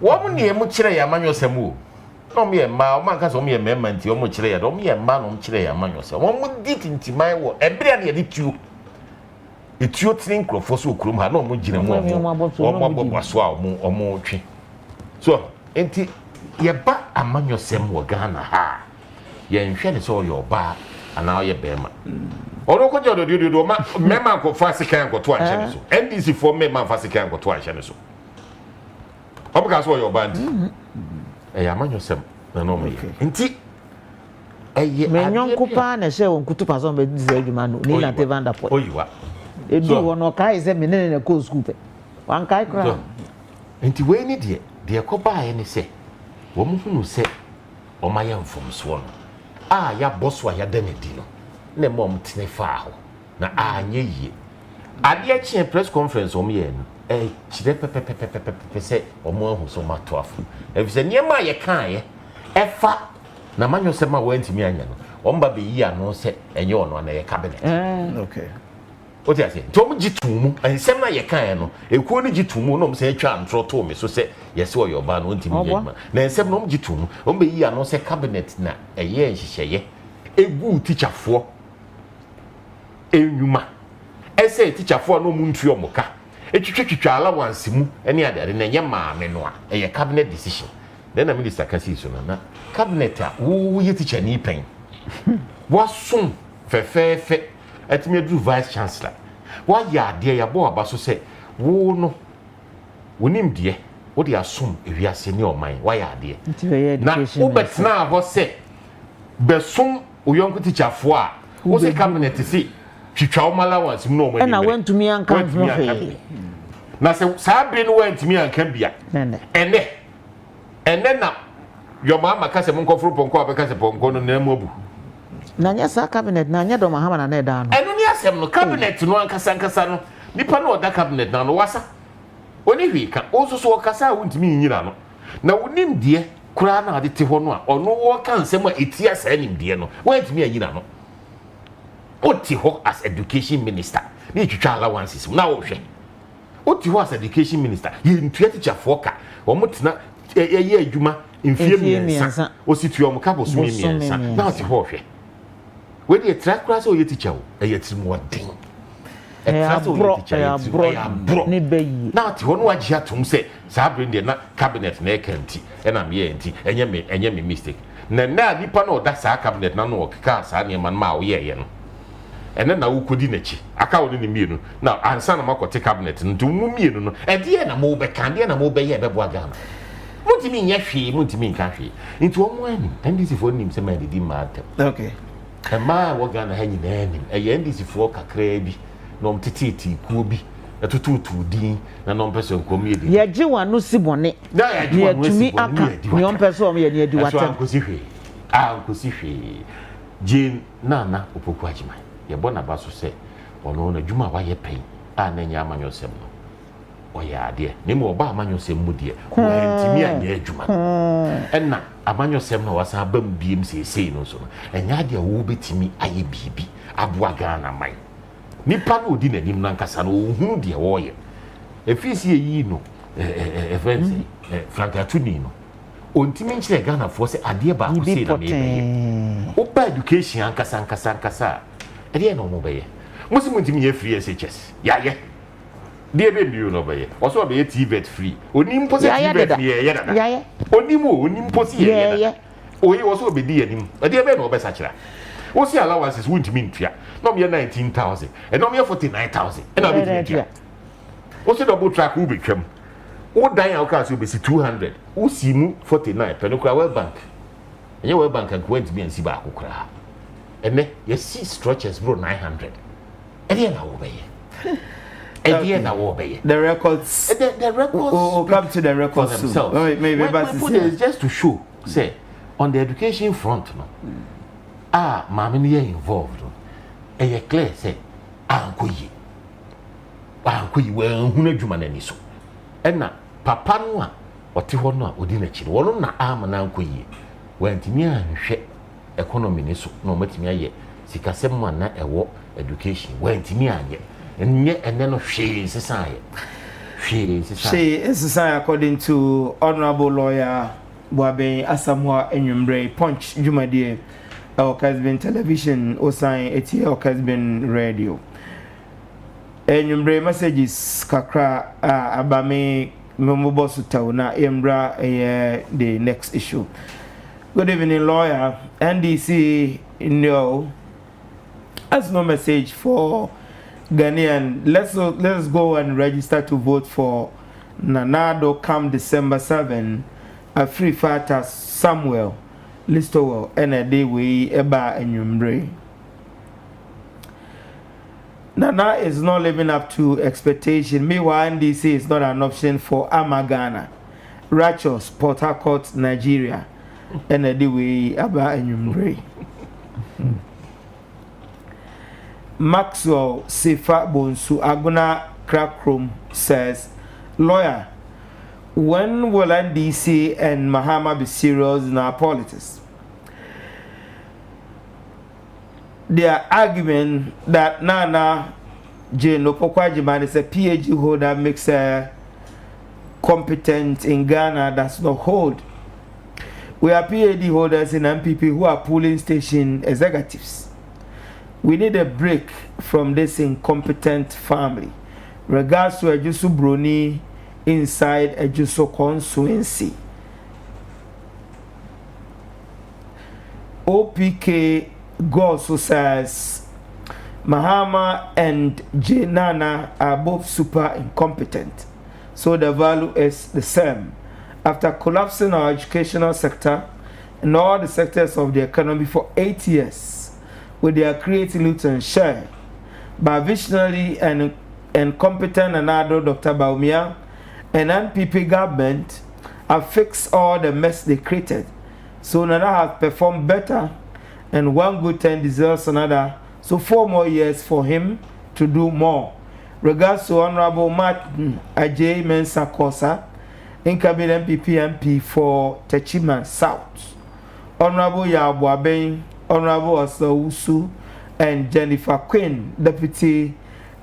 wo mo ne mu kire ya amanyose mo no me ma o man ka so me memma nti o mo kire ya do me ma no kire ya amanyose wo mo di tintimai wo ebere na ye di tuo etuo tin krofo so krom ha no mo gina mo o mo so a o mo twe so enti yeba amanyosem wo Ghana ha ye nhwe ne so yo ba ana ye bema ono ko jodo dio ma mema ko fasika ko to anche ne so NDC for mema fasika ko to anche ne so obuka so yo ba ndi amanyosem na no me nti me nyonko pa na hye won kutu pa so be dize adwuma no ni na tevanda po oyiwa edu wono kai ze me ne ko school pe wan kai kra nti we ni de ko ba ye ne se wo mu hunu se o ma ya mfomso no ya boss wa ya danedi no na mom tene fa ho na anye yie ade a press conference o me ye no chire pepepepepe se o mo ahu so ma to afo e fi se niema ye kan ye efa na manyo se ma wantimi anya no o mba be yi ano se enye ono na ye cabinet okay o ti ase to mo gitumu ensem na ye kan no ekuo ni gitumu no mo se atwa antro to me so se ye se o yoba no ntimi yema na ensem no mo gitumu o be yi ano se cabinet na eye nhyehyeye egu teacherfo enwuma ese teacherfo no mu ntuo mo ka etwetwetwa allowance mu ene adare na nye maame no a eye cabinet decision then na minister kasi so na cabinet a wo ye teacher ni pen wasun fefefe etime du vice chancellor wa ya de ya bo aba so se wo no wonim de wo de asom ewiase ni oman wa ya de na wo betna ho se besom uyonko teacherfo a wo se cabinet si twitwa o allowance mu no oman na wantumi anka no fe na se sabe no wantumi anka bia ene na your mama ka se monko furu ponko abeka se ponko no na mu abu na nya sa cabinet na nya do Mahama na na da no eno ni asem no cabinet no ankasa no nipa no oda cabinet na no wasa oni hwi ka osusu okasa wontimi nyina no na wonim de kura na ade te ho no a ono wo ka nsem a etia sa nim de no wontimi anyina no oti ho as education minister ni twitwa allowances na wo hwe oti ho as education minister ye ntua teacher foka wo mutena ye adwuma mfie miensa osituo mo ka boso miensa na oti ho hwe Where the track class or your teacher, a yet more ding. A class or your teacher, bro. Now, to one watch you to say, Sabrin, the cabinet neck and I'm here and you me mistake. Now, Nippon or that's our cabinet, none of cars, and your man, Mao, yeah. And then I could in a cow in the mirror. Now, and son of my cabinet and do me, and dear, I'm over candy and I'm over here, Buagana. What do you mean, yes, she won't mean coffee? Into a morning, and this is for him, somebody didn't matter. Okay. And my Wagana hanging in a end is for Cacrebi, no titi, kubi, a tutu dean, and non person comedian. Yeah, Jiwa no sibone. Near to me, young person, near do what I'm Jane Nana, Upoquajima. Your Bonabasso say, or no, a Juma, why you pay, and then Yaman yourself. Oh, yeah, dear, Nemo Obama yourself, dear, who went me and near Juma. And now, Aman yourself was a bum beam say no so, and Yadia will be to me, I be Abuagana mine. Nipano didn't him Nankasano, whom dear warrior. If you see ye know, a friend, Francatunino. Untimenche Ghana force a dear back to say that Opa education, Ankasan. I didn't know by Muslim to me a free SHS. Yeah. Dear baby, you know by also be a TVET free. Onim positive, yeah. Onimo, yeah. Oh, he also be dear him. A dear man over such a. What's the allowances wouldn't mean to ya? No, me 19,000 and no me 49,000. And I'll be what's the double track will become? What dying outcast will be 200. Who see mu 49. Penokra World Bank. And your World Bank and went to be and see Bakukra. And then you see structures bro 900. And then I obey. And then I obey. The records. The records. Oh, come to the records themselves. Oh, maybe put it just to show. Say on the education front, no. Mammy involved. And you clear say, Ankuyi. Well, who know Juman and so. And now, Papa no, or Tiwana, or dinner chill, one on arm and Ankuyi. Went near and share economy, so no matter me, Sika 7 1 na a war education, went near yet. And yet, and then of she is society. She is society according to Honorable Lawyer Buabeng-Asamoah Enyumbre Punch Jumadie. Kessben television osan eti Kessben radio enyumbre messages kakra abame memobo sutaw na embra the next issue. Good evening, lawyer. NDC no has no message for Ghanaian. Let's go and register to vote for Nanado come December 7 a free fighter Samuel Listowell and a day we eba enyumbre. Nana is not living up to expectation. Meanwhile, NDC is not an option for Amagana, Rachos, Port Harcourt, Nigeria, and a day we eba enyumbre. Maxwell Sefa Bonsu Aguna Crackroom says, lawyer, when will NDC and Mahama be serious in our politics? Their argument that Nana Jane Opokwajiman is a PhD holder makes her competent in Ghana does not hold. We are PhD holders in MPP who are polling station executives. We need a break from this incompetent family. Regards to Ejusu Bruni inside Ejuso constituency. OPK Goso says Mahama and Jenana are both super incompetent, so the value is the same. After collapsing our educational sector and all the sectors of the economy for 8 years, with their creative and share, by visionary and competent and adult Dr. Baumia and NPP government have fixed all the mess they created. So Nana has performed better, and one good turn deserves another. So 4 more years for him to do more. Regards to Honorable Martin Ajay Mensah Kosa, incoming MPP MP for Techiman South, Honorable Buabeng, Honorable Ursula Owusu, and Jennifer Quinn, Deputy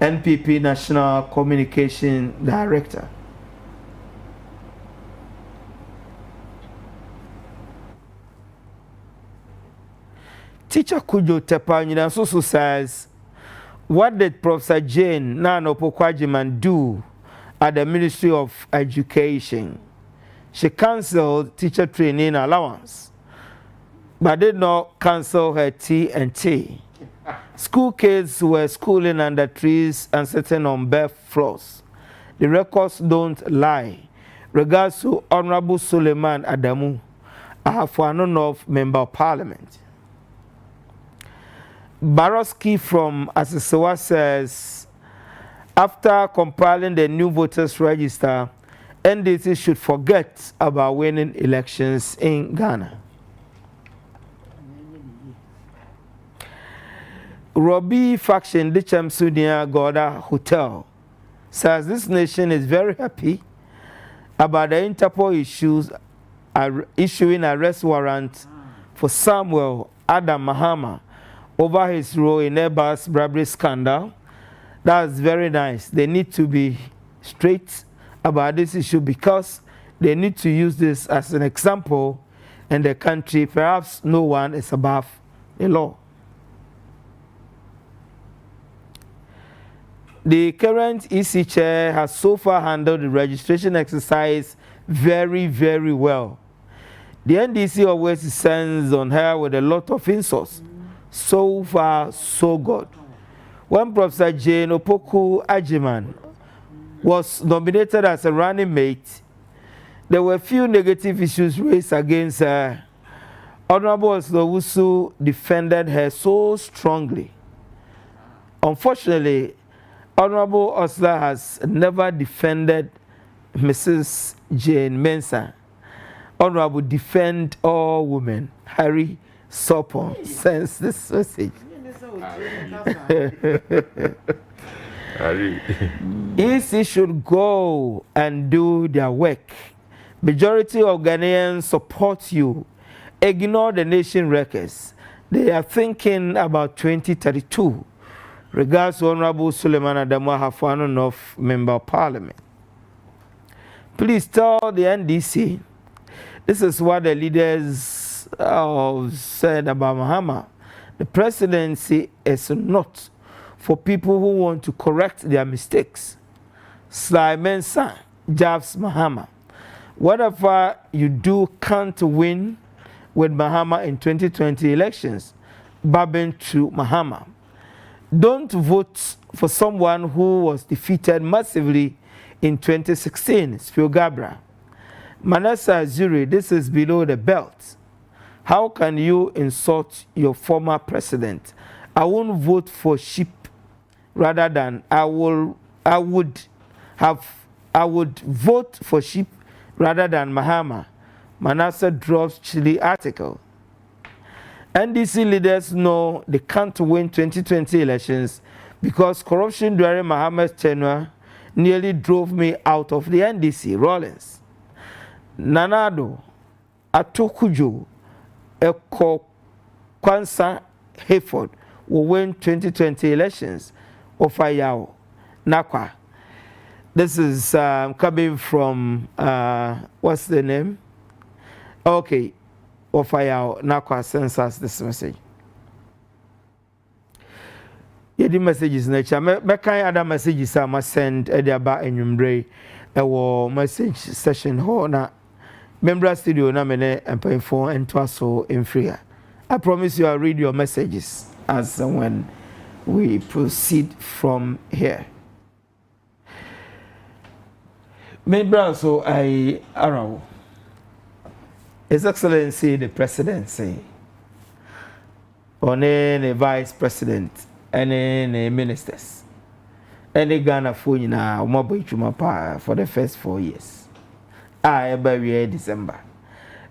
NPP National Communication Director. Teacher Kujo Tepanyina also says, what did Professor Jane Nano Pokwajiman do at the Ministry of Education? She cancelled teacher training allowance, but did not cancel her T&T. School kids were schooling under trees and sitting on bare floors. The records don't lie. Regards to Honorable Suleiman Adamu, Ahafo North Member of Parliament. Baroski from Asisewa says, after compiling the new voters register, NDC should forget about winning elections in Ghana. Robbie faction Dicham Sunia Goda Hotel says this nation is very happy about the Interpol issuing arrest warrant for Samuel Adam Mahama over his role in Airbus bribery scandal. That's very nice. They need to be straight about this issue because they need to use this as an example in the country. Perhaps no one is above the law. The current EC chair has so far handled the registration exercise very, very well. The NDC always descends on her with a lot of insults. So far, so good. When Professor Jane Opoku Ajiman was nominated as a running mate, there were few negative issues raised against her. Honorable Ursula Owusu defended her so strongly. Unfortunately, Honorable Ursula has never defended Mrs. Jane Mensah. Honorable defend all women. Harry Sopon sends this message. EC should go and do their work. Majority of Ghanaians support you. Ignore the nation records. They are thinking about 2032. Regards to Honorable Suleiman Adamu Ahafo North Member of Parliament. Please tell the NDC, this is what the leaders said about Mahama. The presidency is not for people who want to correct their mistakes. Sly Mensah jabs Mahama. Whatever you do can't win with Mahama in 2020 elections. Buabeng to Mahama. Don't vote for someone who was defeated massively in 2016, Spiogabra. Manasseh Azuri, this is below the belt. How can you insult your former president? I won't vote for sheep rather than I would vote for sheep rather than Mahama. Manasseh drops chilly article. NDC leaders know they can't win 2020 elections because corruption during Mahama's tenure nearly drove me out of the NDC. Rollins. Nanado, Atokujo, Eko Kwansa Hayford will win 2020 elections. Ofayao, Nakwa. This is coming from, what's the name? Okay. Ofayao, Nakwa sends us this message. The messages nature. Me kind other messages I must send about enyumbre. Ewo message session ho na member studio na mene and phone and twaso in free. I promise you I'll read your messages as when we proceed from here. Member so I arrow. His Excellency the Presidency, Ohene Vice President, any ministers, any Ghana for na umabo ichuma for the first 4 years. Every December.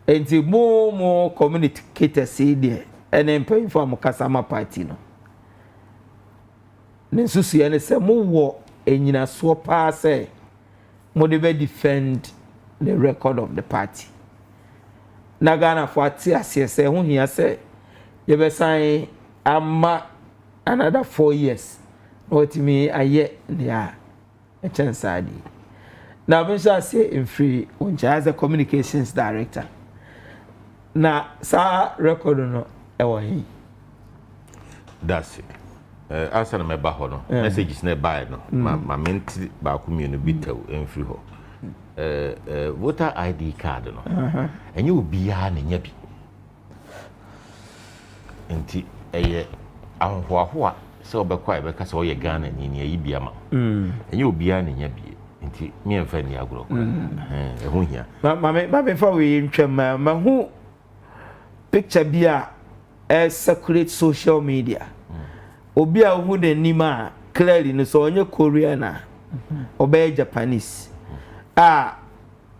Until more communicators see there, and then paying for Mukasama party no. Nensusi ene se mo wo enyina so pa say mo de defend the record of the party. Na Ghana for ati asese hu hia se ye be san ama another 4 years what me aye dia a chance adi na me sha say in free unja as a communications director na sa record no e wo hi That's it. Answer my bahono. Messages ne buy no. My menti ba kumino bitaw enfri ho. Voter ID card no. And you be a ne bi. Enti ahwa so obekwa ebeka so ye Ghana ni yi bia ma. And you be a ne bi. Enti me enfa ni agro. Ehu hia. Ma me fa we ntwam ma hu picture bia circulate social media. Obi a hu de nima clearly no so onye Korean na obey Japanese.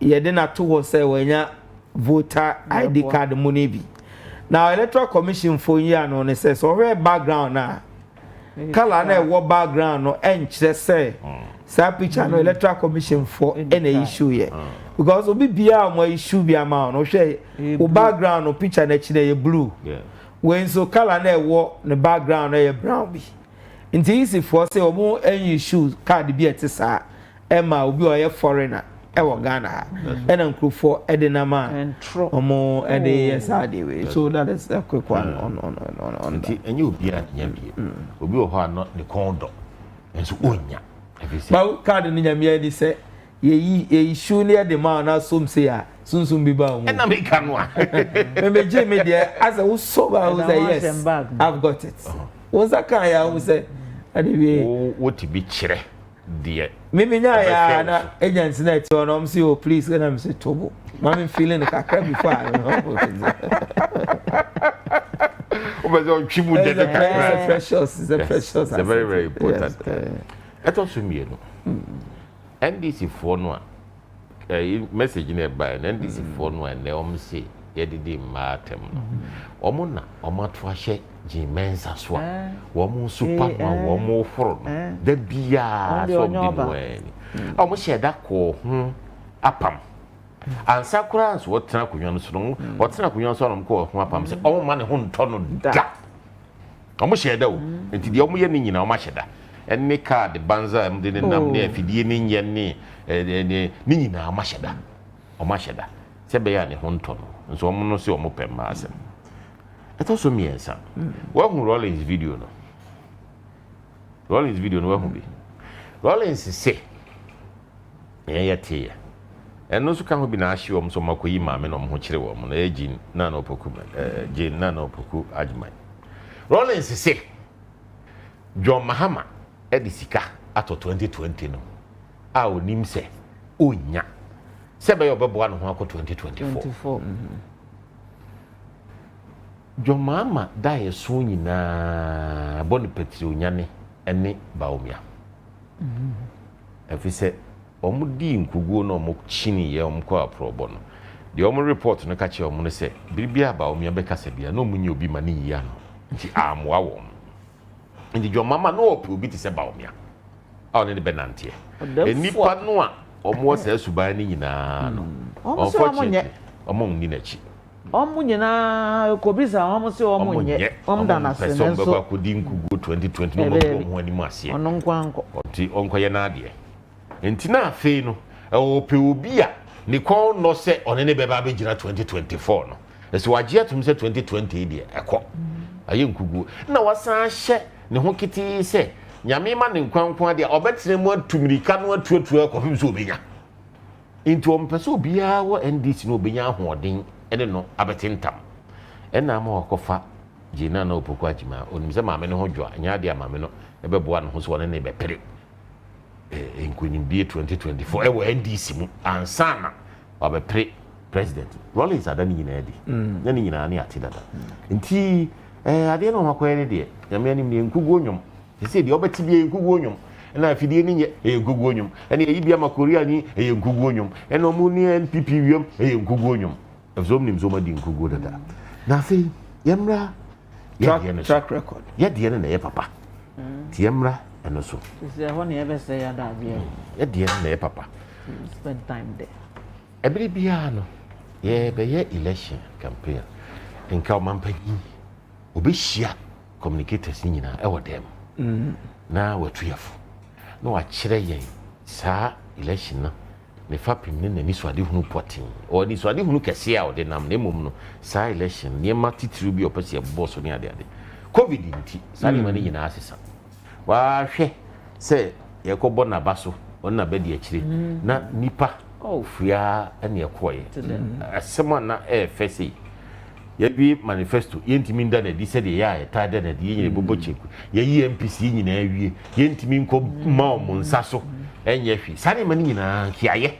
Yede na to wo say wanya voter ID card money bi. Now electoral commission for year no ne say so where background na color na wo background no enche say sa picture no electoral commission for any issue here. Because obi bia mo issue bia ma no hwe o background no picture na chi na ye blue. Yeah. When so color na wo the background na ye brown bi. Nti easy for say omo any issue card bi etisa Emma obi o ye foreigner e wo Ghana ha. And Akufo Addo omo e dey yesade we. So that is a quick one on Nti enye obi a nya bi. Obi o ho ano ne kondo. Enso onya. Ba card ni nyamia di say ye issue near the man na some say a sunsun bi ba na me kanwa me je me there as a so ba who say yes I've got it what's that kind ya who say anyway what be kire there me nya ya na agents na it on say oh please and I'm say tobo man feeling kakra before I precious is a precious it's very very important it also me no NDC for no message in by NDC for no and they say ye did matem no na to ahye jimensa so a superman womo foro da bia so bi no en share da ko apam ansa kura so wotena kunwa no so no wotena kunwa so no ko ho apam se ma ne ho nto no da share da o enti de ye ni nyina share da any card banza mde ne nam ne afidie ne nye ne ni nyina amasheda se be ya ne honto no nso omo no se omo pem asem eto so miensa wa hu Rollins video no wa hu bi Rollins se ya tie eno so kan ho bi na ahye om so makoyi ma me no mo kire wo mo na ejin na no poku jin na no poku ajman Rollins se John Mahama edisika ato 2020 no a onim se onya se be obeboa no ho akọ 2024 Jomama dae so nyina boni petri onyane ene baomia efise omudi nkuguo no omo chini ye omko aprobo no de omo report no ka che omo no se biribia baomia be kasa bia no munye obi ma ne yia no nti amwa wo ndi Jomama no opi obi ti se baomia a one ne benantie enipa no a omo se suban ni nyina no omo so omonye omo ni nachi omo nyina kobisa omo se omo nye omo dana se nso baba kodi nkugu 2020 no mo ho ani masie ono nkwanko oti onko ye na ade enti na afei no opi obi a ni kon no se one ne beba be gira 2024 no esi waje atum se 2020 de ekọ aye nkugu na wasan hye ne ho kiti se nyame ma ne nkwankwan de obetre mu atumirika no atuatua akofim so obenya enti ompese obia wo NDC no obenya ahoden ene no abetentam ena ma wakofa jina na opoku ajima onimse maame ne ho dwa nya de maame no ebeboa no ho so ne bepere enkunyimbie 2024 ewo NDC mu ansana obepre president Rollins adani nyina edi na ni nyina ne ati dada nti ade no makoye ne de nyame anim ne nkugu onwom se de obeti bia nkugu onwom na afidie ni nye nkugu onwom ene yi bia makoria ni nkugu onwom ene omu ni NPP wiem nkugu onwom ezom nim zoma di nkugu dada na fe yemra track record ya de ne ye papa ti yemra eno so se ho ne ebe se ya da bia ya de ne ye papa spend time there every bia no ye be ye election campaign nka o mampanyi obehia communicators nyina e wo dem na watuyafo na wa kire yen sa election no ne fapim ne nani so ade hunu potin o ni so ade hunu kese a o de nam ne mom no sa election ne ma titiri bi opese boss ne ade covid nti sane mani nyina asesa wa hwe se yekobo na baso onna bedi akire na nipa ofia ene ekoye asema na fesi yebi manifesto yentimi nda na di se de ya tada na di nyine bobo cheku ye MPC nyina awie yentimi nko ma omo nsaso enye hwi sane mani nyina kiaye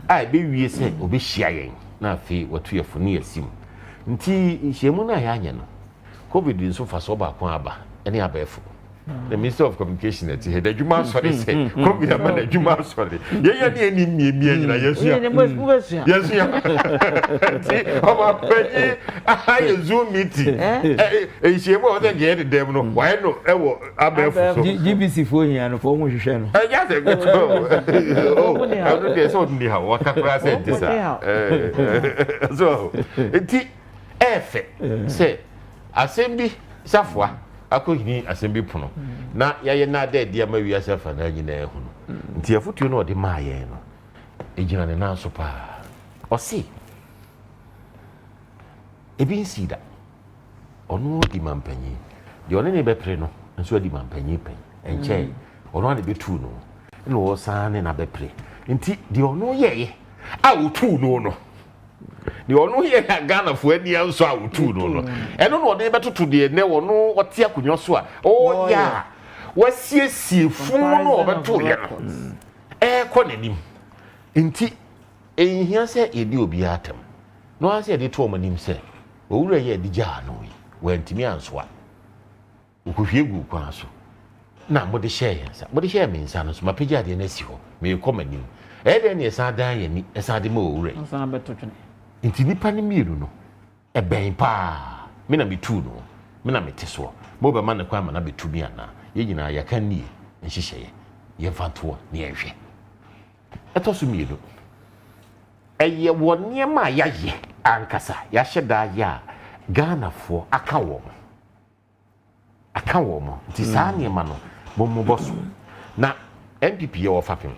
ai be wie se obehia yen na afi watu yefo ne yasim nti nhyiemu na ya anya no covid nso fa so ba kon aba ene abefo the Minister of Communication at the Juma sorry say covid ama na Juma sorry ye ne ani miemie nyina yesu ya yesu ya oba peji aye zoom meeting nhyiemu o de get dem no why no ewo abefo so GBC fo hia no fo ho hwehwe no ya se go oh I don't dey so ni ha waka kra say this so enti efe say asembi safwa akohini asembi pono na yaye na da dia ma wi asafa na nyina ehu no nti afutuo no ode ma ye no ejina ne na so pa osi ebi nsida ono di mampanyi de one ne bepre no nso di mampanyi pen enche ono ade betu no no wo sane na bepre nti de ono ye a wotu no ni ono ye Ghana fo ani anso a wotu no eno no de betoto de ne wono wote akunyo so a o ya wasiesie fun no obeto ye no ko nanim nti ehia se edi obi atam no ase edi to omanim se owura ye edi ja no yi wantimi anso a okuhwie gu kwa so na mode share yensa mode share me nsa no so mapagya de na si ho me komanim de ne esa dan ye ni esa de ma owura nsa beto twene nti nipa ne miru no ben pa me na metu no me na meteso mo be ma ne kwa ma na betu mi ana ye nyina ya kan nie nhyehyeye ye fanto ne ye hwe eto so miru eye wonye ma ya ye ankasa ya hyeda ya Ghana fo aka wo mo nti saa ne ma no mo boso na MPP ye wo fapem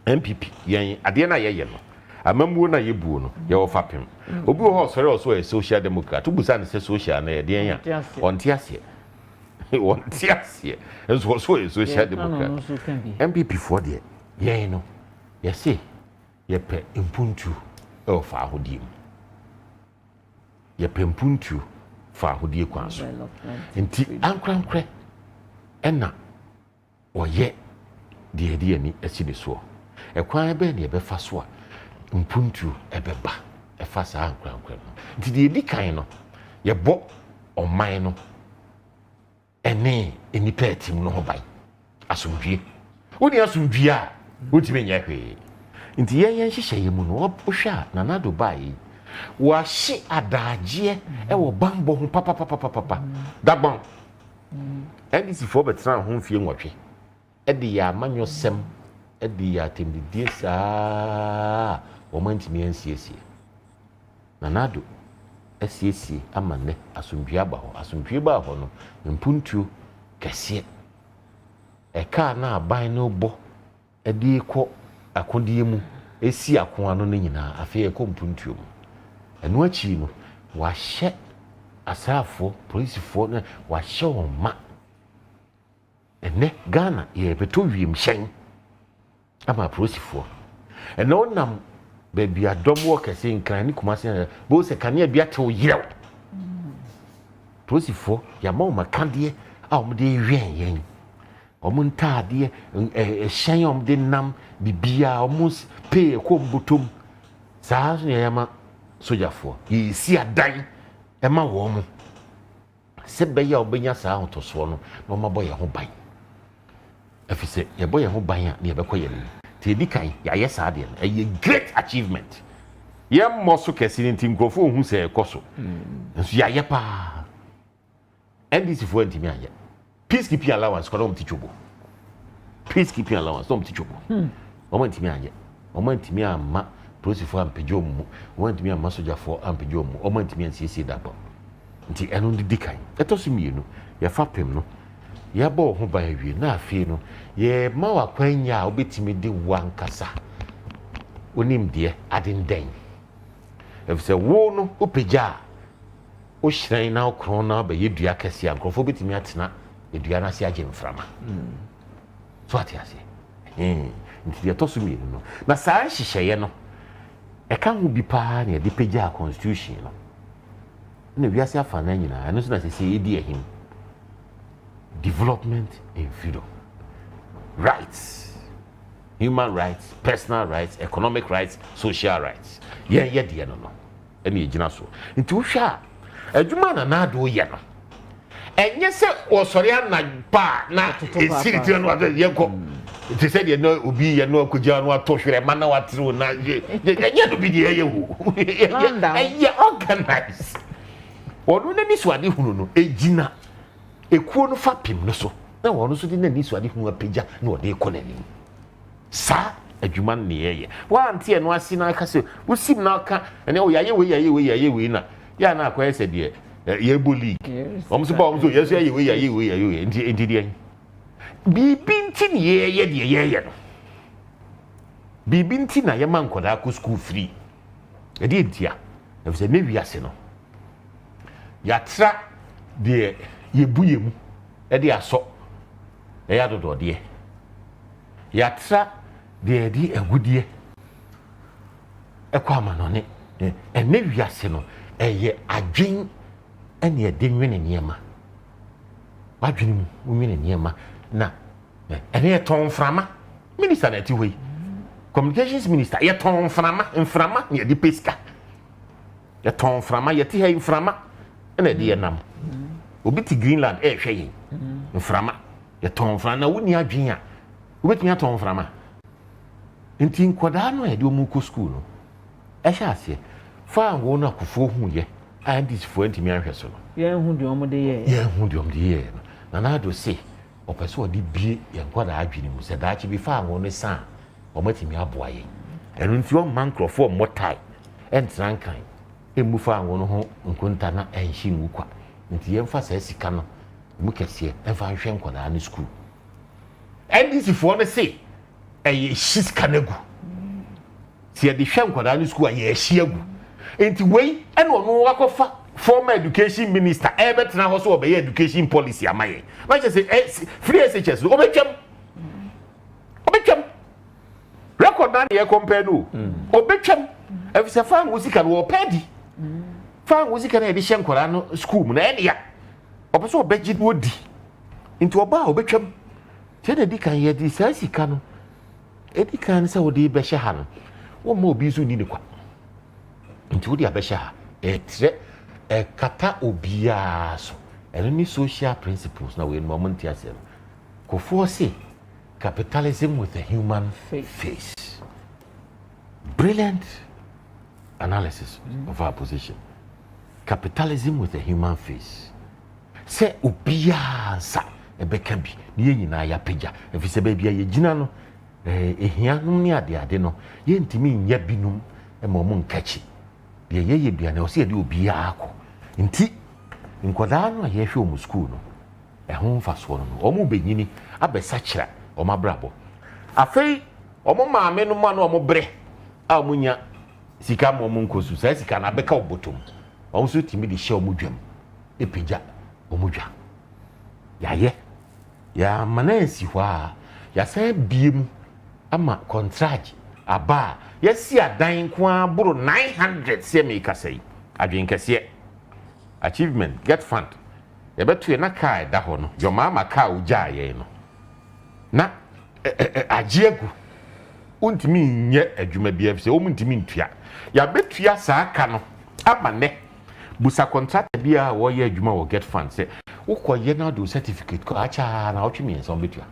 MPP yen ade na ye no amamuo na yebuo no ye wo fapem obi wo sori oso e social democrat ubusa ne se social na ye de ya onti ase onti ase enso oso e social democrat MPP fo de yen no ye se ye pe impuntu e fa ahodie ye pe impuntu fa ahodie kwan so nti ankrankre ena oye de ani esi de so e kwan ebe ne ebe fa so a mpuntu ebeba efa saa ankrankra nti de edi kan no ye bo oman no ene enipa etim no ho ban asomdwie woni asomdwie a wotime nya hwe nti ye hyehyɛ mu no wohwa na nado bai wa hye adagie e wo bambo ho papa dabon ndc fo betra ho mfie nwɔtwe e de ya manyosem e de ya temdidie saa omantimi ansiesie na nado asiesie amane asomdwie aba ho asomdwie ba ho no mpuntuo kese e ka na aban no bo e de kɔ akodie mu esi akoa no nyina afi e kɔ mpuntuo mu eno achi no wa hye asafo polisifo na wa hye wɔn ma ene Ghana ye beto wiem hyen ama polisifo eno nam baby adomo kese nkran ni kumase bo se kanea bia te oyerew polisifo ya ma o makande a o de hwen yen o mun taade hyen o de nam bibia o mus pe ko mbutom saa so ya ma sojafo yi si adan e ma wo mu se be ya obenya saa hotoso no no ma boye ho ban afise ye boye ho ban a ne ye bekoye ni te edi kan ya ye saa de a great achievement ye moso kesi nti nkrofo hu se ekoso nso ya ye pa ndc fo ntimi anya peacekeeping allowance ko no mtichobo peacekeeping allowance no mtichobo o ntimi anya o ntimi ama polisi fo ampejo mu o ntimi ama soja fo ampejo mu o ntimi ansiesie dabo nti eno ndi kan etoso mienu ye fapem no ye ba ho ba awie na afie no ye ma wakwanya a obetimi de wankasa onim de adenden efse wo no opeja o hyran na okron na ba yedua kese ankrofo betimi atena edua na se agye mframa so ate ase nti ye toso mi no na saa hyehyeye no e ka ho bi pa na de pagya constitution no na wiase afa na nyina no so na se edi ahim development and freedom rights, human rights, personal rights, economic rights, social rights. Yeah, dear no. Any so. Into sha. Adwuma na na do ye no. Enye se osori na pa na esiri no ye ko. It said you know obi ye no akogya no atohwere ma na watiro na ye no bi de ye hu. Ye organize. Onu na ni so ade hunu no ejina ekuo no fa pim no so. Na wono so di na ni so ade hu apagya na ode economy sa adwuma ne ye wa antie no asi na aka se usim na aka ene o yaye we na ya na akwa ese de ye boli omso ba omso yeso yaye we enti de bibi nti ne ye de ye no bibi nti na ye man koda ko school free e de ntia e se me wiase no ya tra de ye buyemu e de aso e ya dodo de ya tra de di agudie ekwa manone ene wiase no eye adwen ene ede nwene niema wadwene mu nwene niema na ene ton frama minister na ti we communications minister ye ton frama ne de peska ye ton frama ye ti ha frama ene de ye nam obi ti Greenland hwe yin frama ye ton frama na woni adwen a obetumi aton frama nti nkoda no e de omu ko school no e hya ase fa wo na Akufo hu ye and this for ntimi anhwe so no ye hu de omu de ye na do se opeso odi bie ye nkoda adwene mu se daachi bi fa wo ne sa o matimi aboa ye enu nti o man crofo motai entran kan emu fa wo no ho nkunta na enhyi nwukwa nti ye mfa sa sika no mu kese enfa nhwe nkoda na school and this for the say shis kanagu see the hwe nkoda na school ye hyiagu enti wei ene ono wakofa former education minister betra ho so obey education policy amaye ma say free SHS obetwam record na ye compare no obetwam efise fa ngusika no opedi fa ngusika na ye de hye nkoda no school mu na ene ya opeso obeji no odi enti oba obetwam tede di kan ye di sika no edi kan se wodi be hye ha no wo ma obi zu ni ne kwa nti wodi abehye ha etre kata obia so eno ni social principles na we no moment ya se ko force capitalism with a human face. Brilliant analysis of our position. Capitalism with a human face. Say obia sa ebeka bi ne nyina ya pagya efise ba bia ye gina no ehia no ne ade no ye ntimi nya binum e mo mo nkachi de ye bia na o se de obia akọ nti nkoda no ye hwe o school no ho mfaso no o mo benyini abesa kira o mabrabo afei o mo maame no ma no o mo bre a mo nya sika mo mo nkosu sa sika na beka obotom o so timi de hye o mo dwam epagya o mo dwa yaye ya manensi hwa ya say biem ama contract aba ya si adan kwa buru 900 se me kasai adwen kase achievement get fund ya betu na kai da ho no yo mama ka uja ye no na ajiegu untimi nye adwuma bia fse o muntimi ntua ya betu ya saa ka no aba ne busa contract bia wo ye adwuma wo get fund se ukoye na do certificate ko acha na otwimi enso betua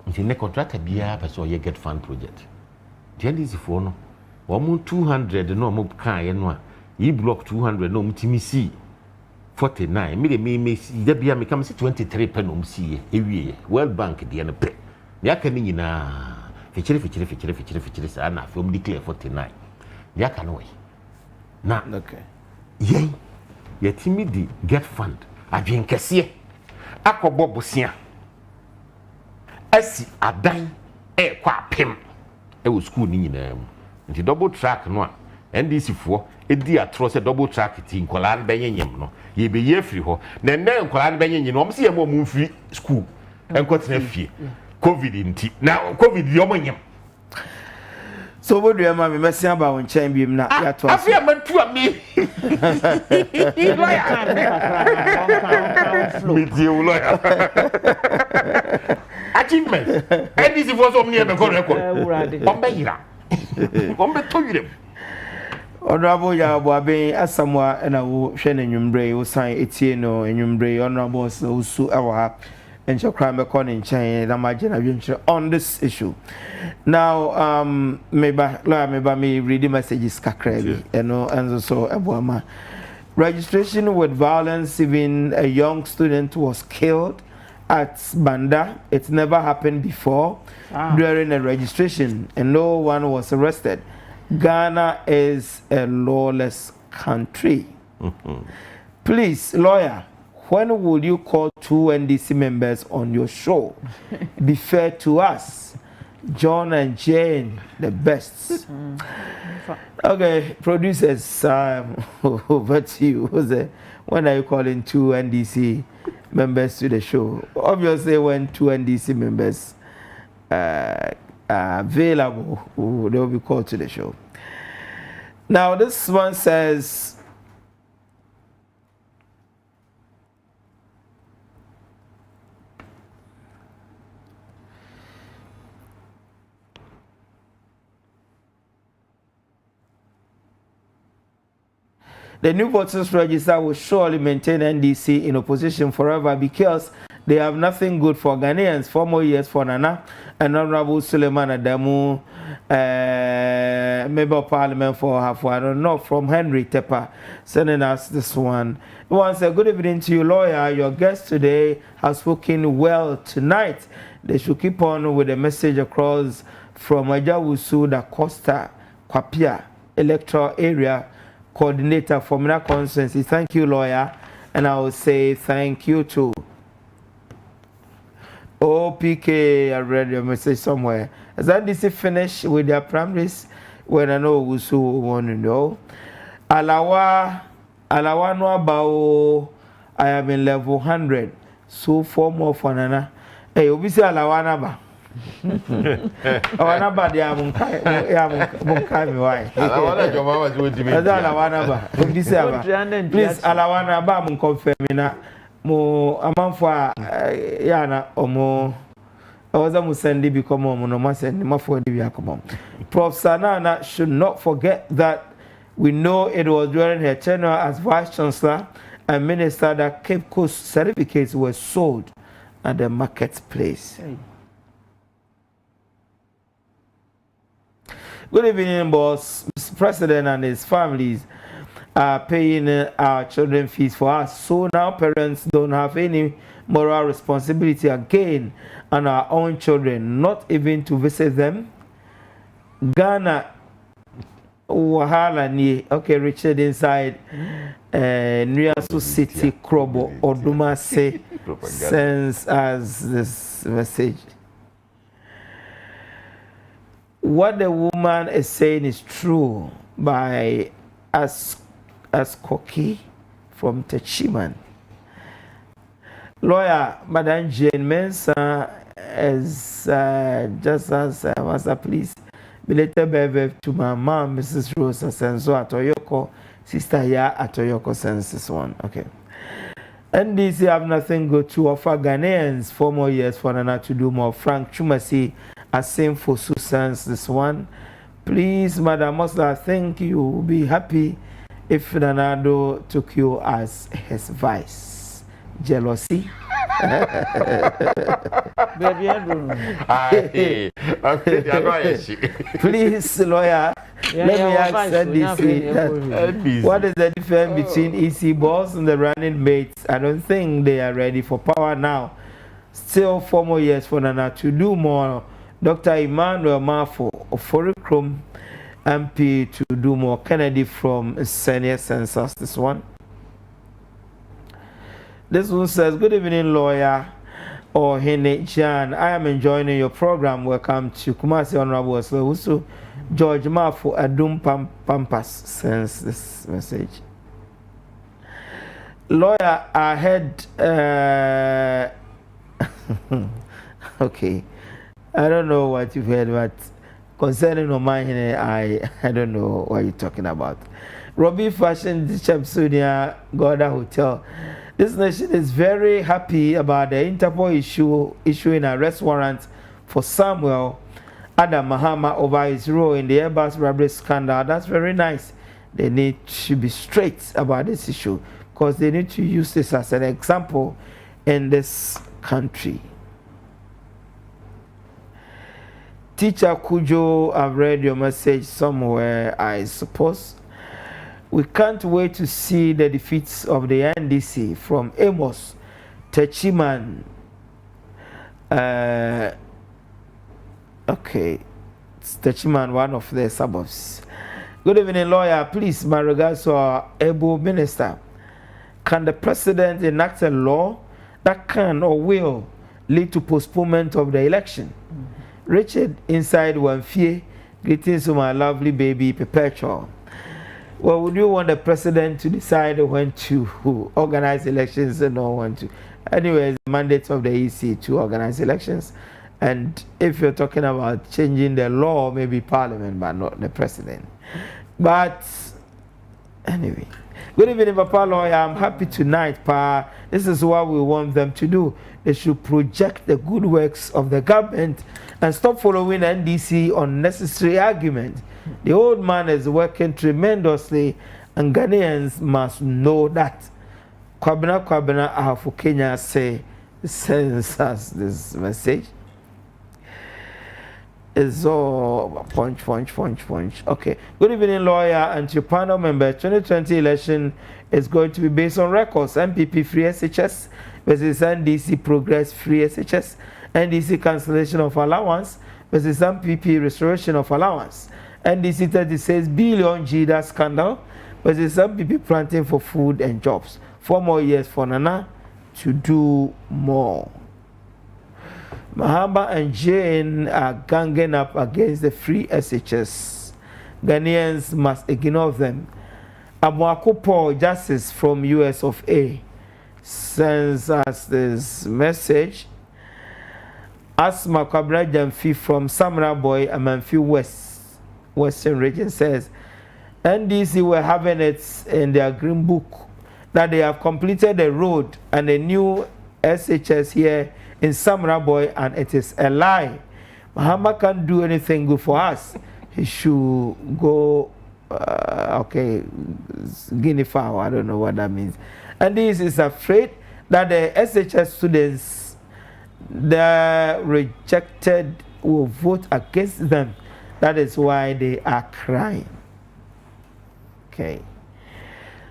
nti ne contract bia person ye get fund project ndisi for no wo mu 200 no mo kan ye no a e block 200 no mtimi si 49 me da bia me kam si 23 pe no msi ewie World Bank de ne pe ya ka ni nyina fechire sa na film declare 49 ya ka no we na okay ye timi di get fund adwen kese akọbọ bosia asi adan kwa pem wo school ni nyina mu nti double track no a NDC for edi atro se double track ti nkola an benyem no ye be ye free ho na na nkola an benyem no se ye mo mu free school enkotena fie covid nti na covid yo monyem so what do you want me messing about on chain beam na ya to afi amatu ami lawyer achievement NDC for so many be go record ombeyira ombe Honorable Buabeng-Asamoah and I will share Numbre, who sign Etieno and Numbre, Honorable Owusu-Ekuful, and your crime in China, imagine on this issue. Now, maybe me reading messages, Accra, and also Abuama. Registration with violence, even a young student was killed at Banda. It never happened before during a registration, and no one was arrested. Ghana is a lawless country. Please, lawyer, when will you call 2 NDC members on your show? Be fair to us. John and Jane, the best. Okay, producers, over to you. When are you calling 2 NDC members to the show? Obviously, when 2 NDC members available, they will be called to the show. Now, this one says, the new voters register will surely maintain NDC in opposition forever because they have nothing good for Ghanaians. 4 more years for Nana and Honorable Suleiman Adamu, Member of Parliament for Hafu. I don't know, from Henry Tepper, sending us this one. Once a good evening to you, lawyer. Your guest today has spoken well tonight. They should keep on with the message across from Ajawusu da Costa, Kwapia, electoral area coordinator for Mina constituency. Thank you, lawyer. And I will say thank you too. OPK, I read your message somewhere. Has NDC finished with their primaries? When I know Usu want to know. Alawa no about I am in level 100. So 4 more for Nana. Hey, obviously Alawa naba. Alawa naba dia munkai mi why. Alawa joma was with me. Alawa naba. Obviously aba. Please Alawa naba mun confirm na. Mo Amankwah yana omo awaza musendi become omo no masendi mafodi bi akomo. Prof Sanana should not forget that we know it was during her tenure as Vice Chancellor and Minister that Cape Coast certificates were sold at the marketplace. Hey. Good evening, boss. Mr. President and his families are paying our children fees for us. So now parents don't have any moral responsibility again on our own children, not even to visit them. Ghana wahala ni okay, Richard inside Nyasu City Krobo Oduma say sends us this message. What the woman is saying is true by Koki from Techiman. Lawyer Madam Jane Mensah is just as Master, please belated birthday to my mom, Mrs. Rosa Senso Atoyoko, Sister Ya Atoyoko sends this one. Okay. NDC have nothing good to offer Ghanaians. 4 more years for Nana to do more. Frank Chumasi Asim for sends this one. Please, Madam Mosla, I think you will be happy if Nanado took you as his vice. Jealousy? Please, lawyer, let me ask NDC, what is the difference between EC boss and the running mates? I don't think they are ready for power now. Still 4 more years for Nana to do more. Dr. Emmanuel Mafo of Foricrom MP to do more. Kennedy from Senior Census, this one. This one says, good evening, lawyer Ohene Gyan. I am enjoying your program. Welcome to Kumasi Honorable Ursula Owusu. George Mafo Adum Pampas sends this message. Lawyer, I heard. Okay, I don't know what you've heard, but concerning Ohene, I don't know what you're talking about. Robbie Fashion Chapsunia Gorda Hotel. This nation is very happy about the Interpol issuing an arrest warrant for Samuel Adam Mahama over his role in the Airbus robbery scandal. That's very nice. They need to be straight about this issue because they need to use this as an example in this country. Teacher Kujo, I've read your message somewhere, I suppose. We can't wait to see the defeats of the NDC from Amos, Techiman. Okay, it's Techiman, one of the suburbs. Good evening, lawyer. Please, my regards to our able minister. Can the president enact a law that can or will lead to postponement of the election? Richard inside Wamfie, greetings to my lovely baby Perpetual. Well, would you want the president to decide when to organize elections and not when to? Anyway, the mandate of the EC to organize elections. And if you're talking about changing the law, maybe Parliament, but not the president. But anyway, good evening, Papa Lawyer. I'm happy tonight, Pa. This is what we want them to do. They should project the good works of the government and stop following NDC unnecessary argument. The old man is working tremendously, and Ghanaians must know that. Kwabena Ahafu Kenya sends us this message. It's all punch. Okay. Good evening, lawyer and your panel member. 2020 election is going to be based on records. MPP free SHS versus NDC progress free SHS. NDC cancellation of allowance versus MPP restoration of allowance. NDC 36 billion GDA scandal versus MPP planting for food and jobs. 4 more years for Nana to do more. Mahama and Gyan are ganging up against the free SHS. Ghanaians must ignore them. Amankwah Justice from US of A sends us this message. Asma Kwabra Jamfi from Samra Boy, Amankwah Western region says, NDC were having it in their green book that they have completed the road and a new SHS here in Samra Boy, and it is a lie. Mahama can't do anything good for us. He should go, okay, guinea fowl, I don't know what that means. And this is afraid that the SHS students, the rejected, will vote against them. That is why they are crying. Okay.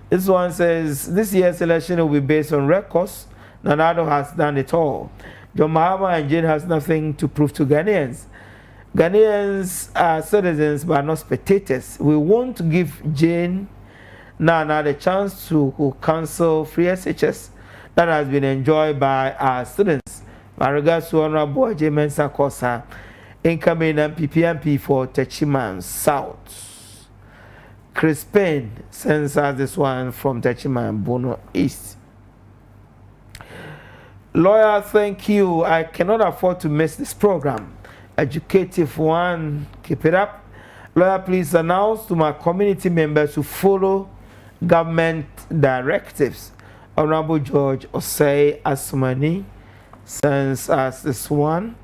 This one says, this year's election will be based on records. Nanado has done it all. John Mahama and Gyan has nothing to prove to Ghanaians. Ghanaians are citizens but not spectators. We won't give Gyan Nana the chance to cancel free SHS that has been enjoyed by our students. My regards to Honorable J. Mensa Kosa, incoming MP for Techiman South. Chris Payne sends us this one from Techiman Bono East. Lawyer, thank you. I cannot afford to miss this program. Educative one, keep it up. Lawyer, please announce to my community members to follow government directives. Honorable George Osei Asumani sends us this one.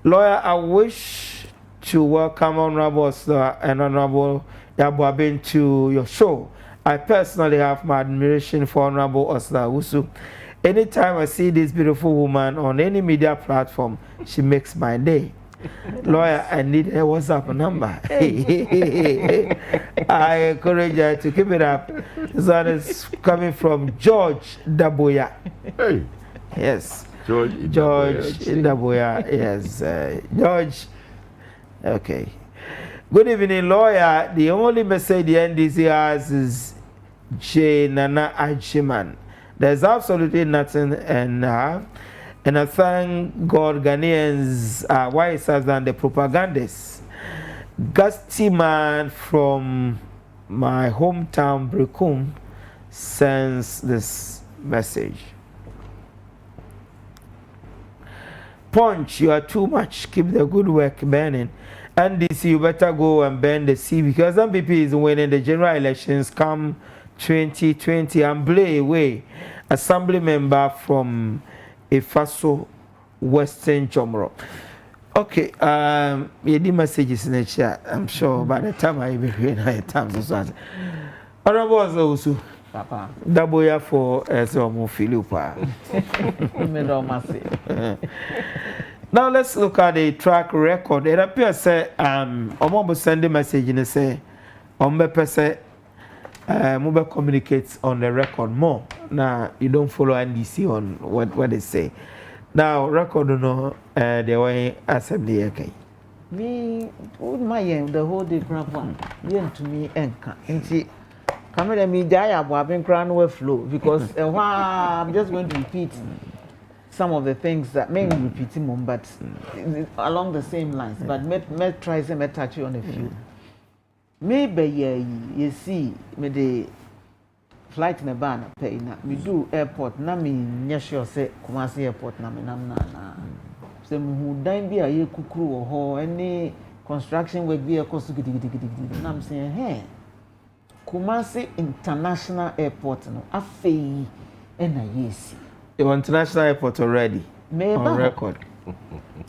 Lawyer, I wish to welcome Honorable Osei and Honorable Buabeng to your show. I personally have my admiration for Honorable Ursula Owusu. Anytime I see this beautiful woman on any media platform, she makes my day. Lawyer, I need a WhatsApp number. I encourage her to keep it up. This one is coming from George Daboya. Hey. Yes. George Daboya. Yes. George. Okay. Good evening, lawyer. The only message the NDC has is J. Nana Ajiman. There's absolutely nothing in her. And I thank God Ghanaians are wiser than the propagandists. Gusty man from my hometown, Brekum, sends this message. Punch, you are too much. Keep the good work burning. NDC, you better go and burn the sea because MPP is winning the general elections come 2020. And Blay away, assembly member from Efaso, Western Chomro. Okay, you did messages in the chat. I'm sure by the time I be hearing high times. Honorable Owusu, Papa, double ya for Ezomo Philippa. Now let's look at the track record. It appears say Omo send a message and say Ombe say mobile communicates on the record more. Now you don't follow NDC on what they say. Now record no the way assembly okay. Me my the whole day crap one. Yen to me enka. Nti camera me jaya Buabeng-Asamoah no flow because I'm just going to repeat some of the things that may repeating them, but along the same lines. But me try to touch on a few. Maybe you see me the flight in a ban pay na me do airport na me nyesho say Kumasi airport na me nam na so me hu dan bi aye kukuru wo ho any construction work bi e cost gidigidi na me say hey Kumasi international airport no afei e na yesi the international airport already on record.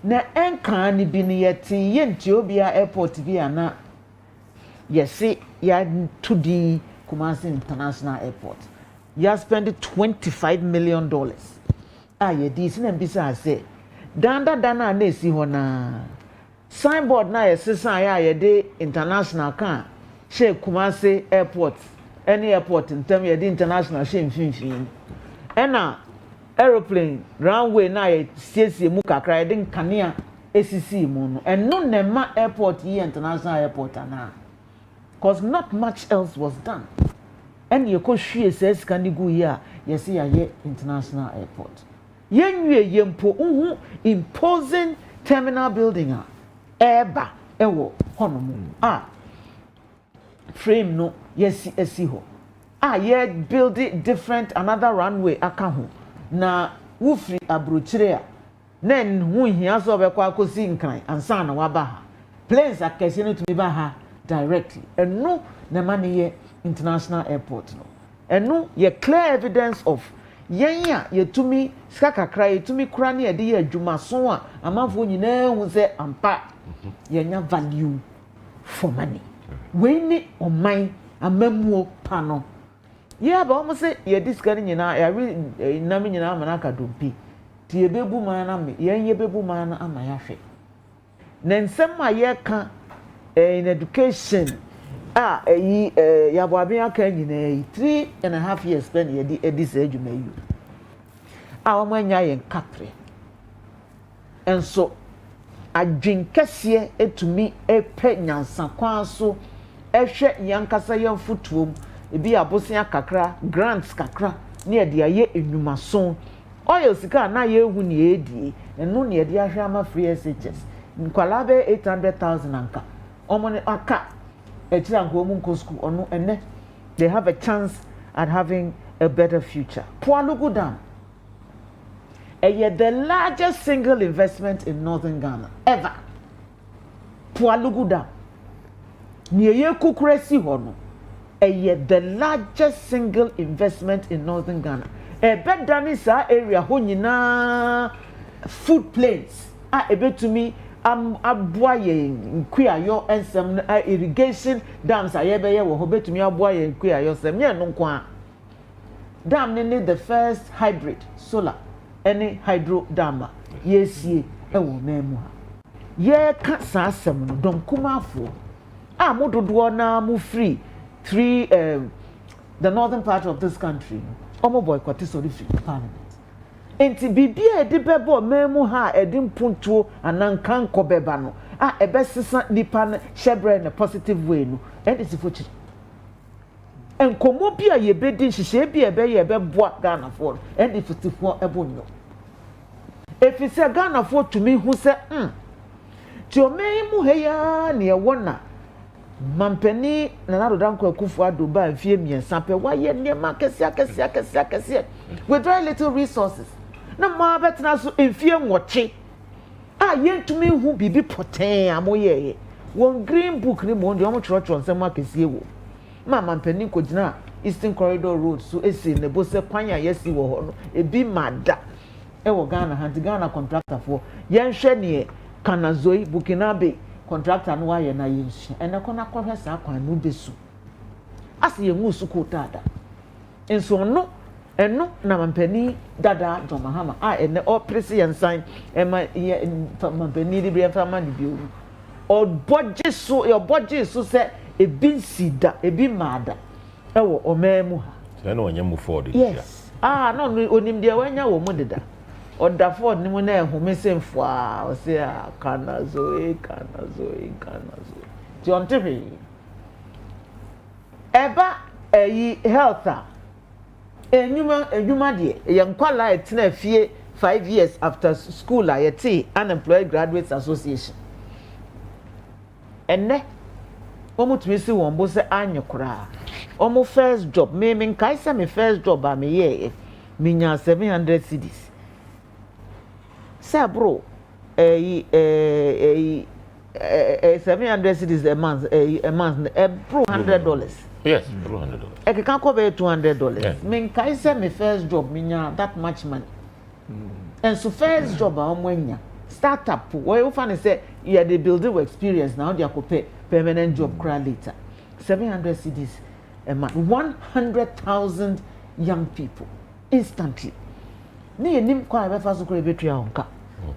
Na enka ni bi ni yeti yenti obia airport bi ana yesi ya to the Kumasi International Airport. You spend $25 million. Ye this and bisa say. Danda na si hona. Signboard na yesisa ya de international kan. She Kumasi Airport. Any airport in term ye de international she mfimfini. Ena aeroplane runway na ye siesie mu kakra ye de kanea esisi mu no. Eno nema airport ye international airport ana. Because not much else was done. And you could see says can you go here? Yes, here international airport. Yempo imposing terminal building eba ewo honomu frame no yes esiho ye build it different another runway akaho na wufri abrochire nen hu hia so be kwa kosi nkran ansa na waba ha planes akese no tumi ba ha directly and no na money international airport no and no ye clear evidence of yenya ye tumi skakakra ye tumi kura na ye de ye adwumaso a amafo nyina hu se ampa yenya value for money we ni oman amamuo pano ye ba omo se ye discard nyina ya na me nyina amana ka dompi ti ye bebu man na me ye bebu man na ama ya hwe na nsem a ye ka in education ya Buabeng-Asamoah nyina 3.5 years spend ye di edis adwuma yu awamanya yen kapre enso adwen kese etumi epe nyansa kwan so ehwe yankasa yamfutuom ebi abosia kakra grants kakra na ye de aye enwumaso oil sika na ye hu ne edie eno ne de ahwe ama free SHS nkwalabe 800,000 anka omone aka etiranko mu nko school ono ene they have a chance at having a better future. Pualugu Dam the largest single investment in northern Ghana ever. Pualugu Dam niye kukuresi hono the largest single investment in northern Ghana. Bedani sa area ho nyina food plains ebetumi aboaye nkuayo ensem irrigation dams ayebeye wo betumi aboaye nkuayo sem ye no kwa dam ne the first hybrid solar any hydro dam yesie ewo memu ha ye ka sa asem no donkumafo mododo na mu free the northern part of this country omo boycott so the parliament. Enti bibia edi bebo memu ha edi mpuntuo ananka nkobeba no ebesesa nipa na shebre na positive way no edi sifochi enkomo bia ye bedi hihye bia ebe ye beboa Ghana for edi fitifo ebonyo if you say Ghana for to me who say to me mu heya ne wona mampani na Adanko Akufo Addo ba mfie miensa pe waye niema kese with very little resources na ma betena so mfie nwoche yentumi hu bibi poten amoye won green book ni mo ndi omo choro nsem akese wo ma mampani ko gina Eastern Corridor Road so esi ne bo se kwan ya yesi wo ho no ebi mada wo Ghana hanti Ghana contractor for yenhwe ne Kanazoi Bukinabe contractor no waye na yensu ene kona kohwe sa kwan no besu ase yengu suku tada enso no eno na mampani dada John Mahama ene opresi yensan ema mampani di bre fama di biu o budget so se ebi sida ebi mada ewo omemu ha se na onye mu Ford yes no onim de wanya wo mu deda Oda Ford ni mo na ehome semfo o se Kanazoi ti on TV eba health enyuma de yankwala etena fie 5 years after school ayete unemployed graduates association enne omo tumisi won bo se anyekura omo first job me nkai se me first job a me ye minya 700 cedis Sabro 700 cedis a month bro $100 yes $100 I can cover $200 me nkai se me first job minya that much money and so first job a omwenya startup where you find say yeah they building experience now they are pay permanent job cry later 700 cedis a month 100,000 young people instantly ni enim kwa be fa so kura betria honka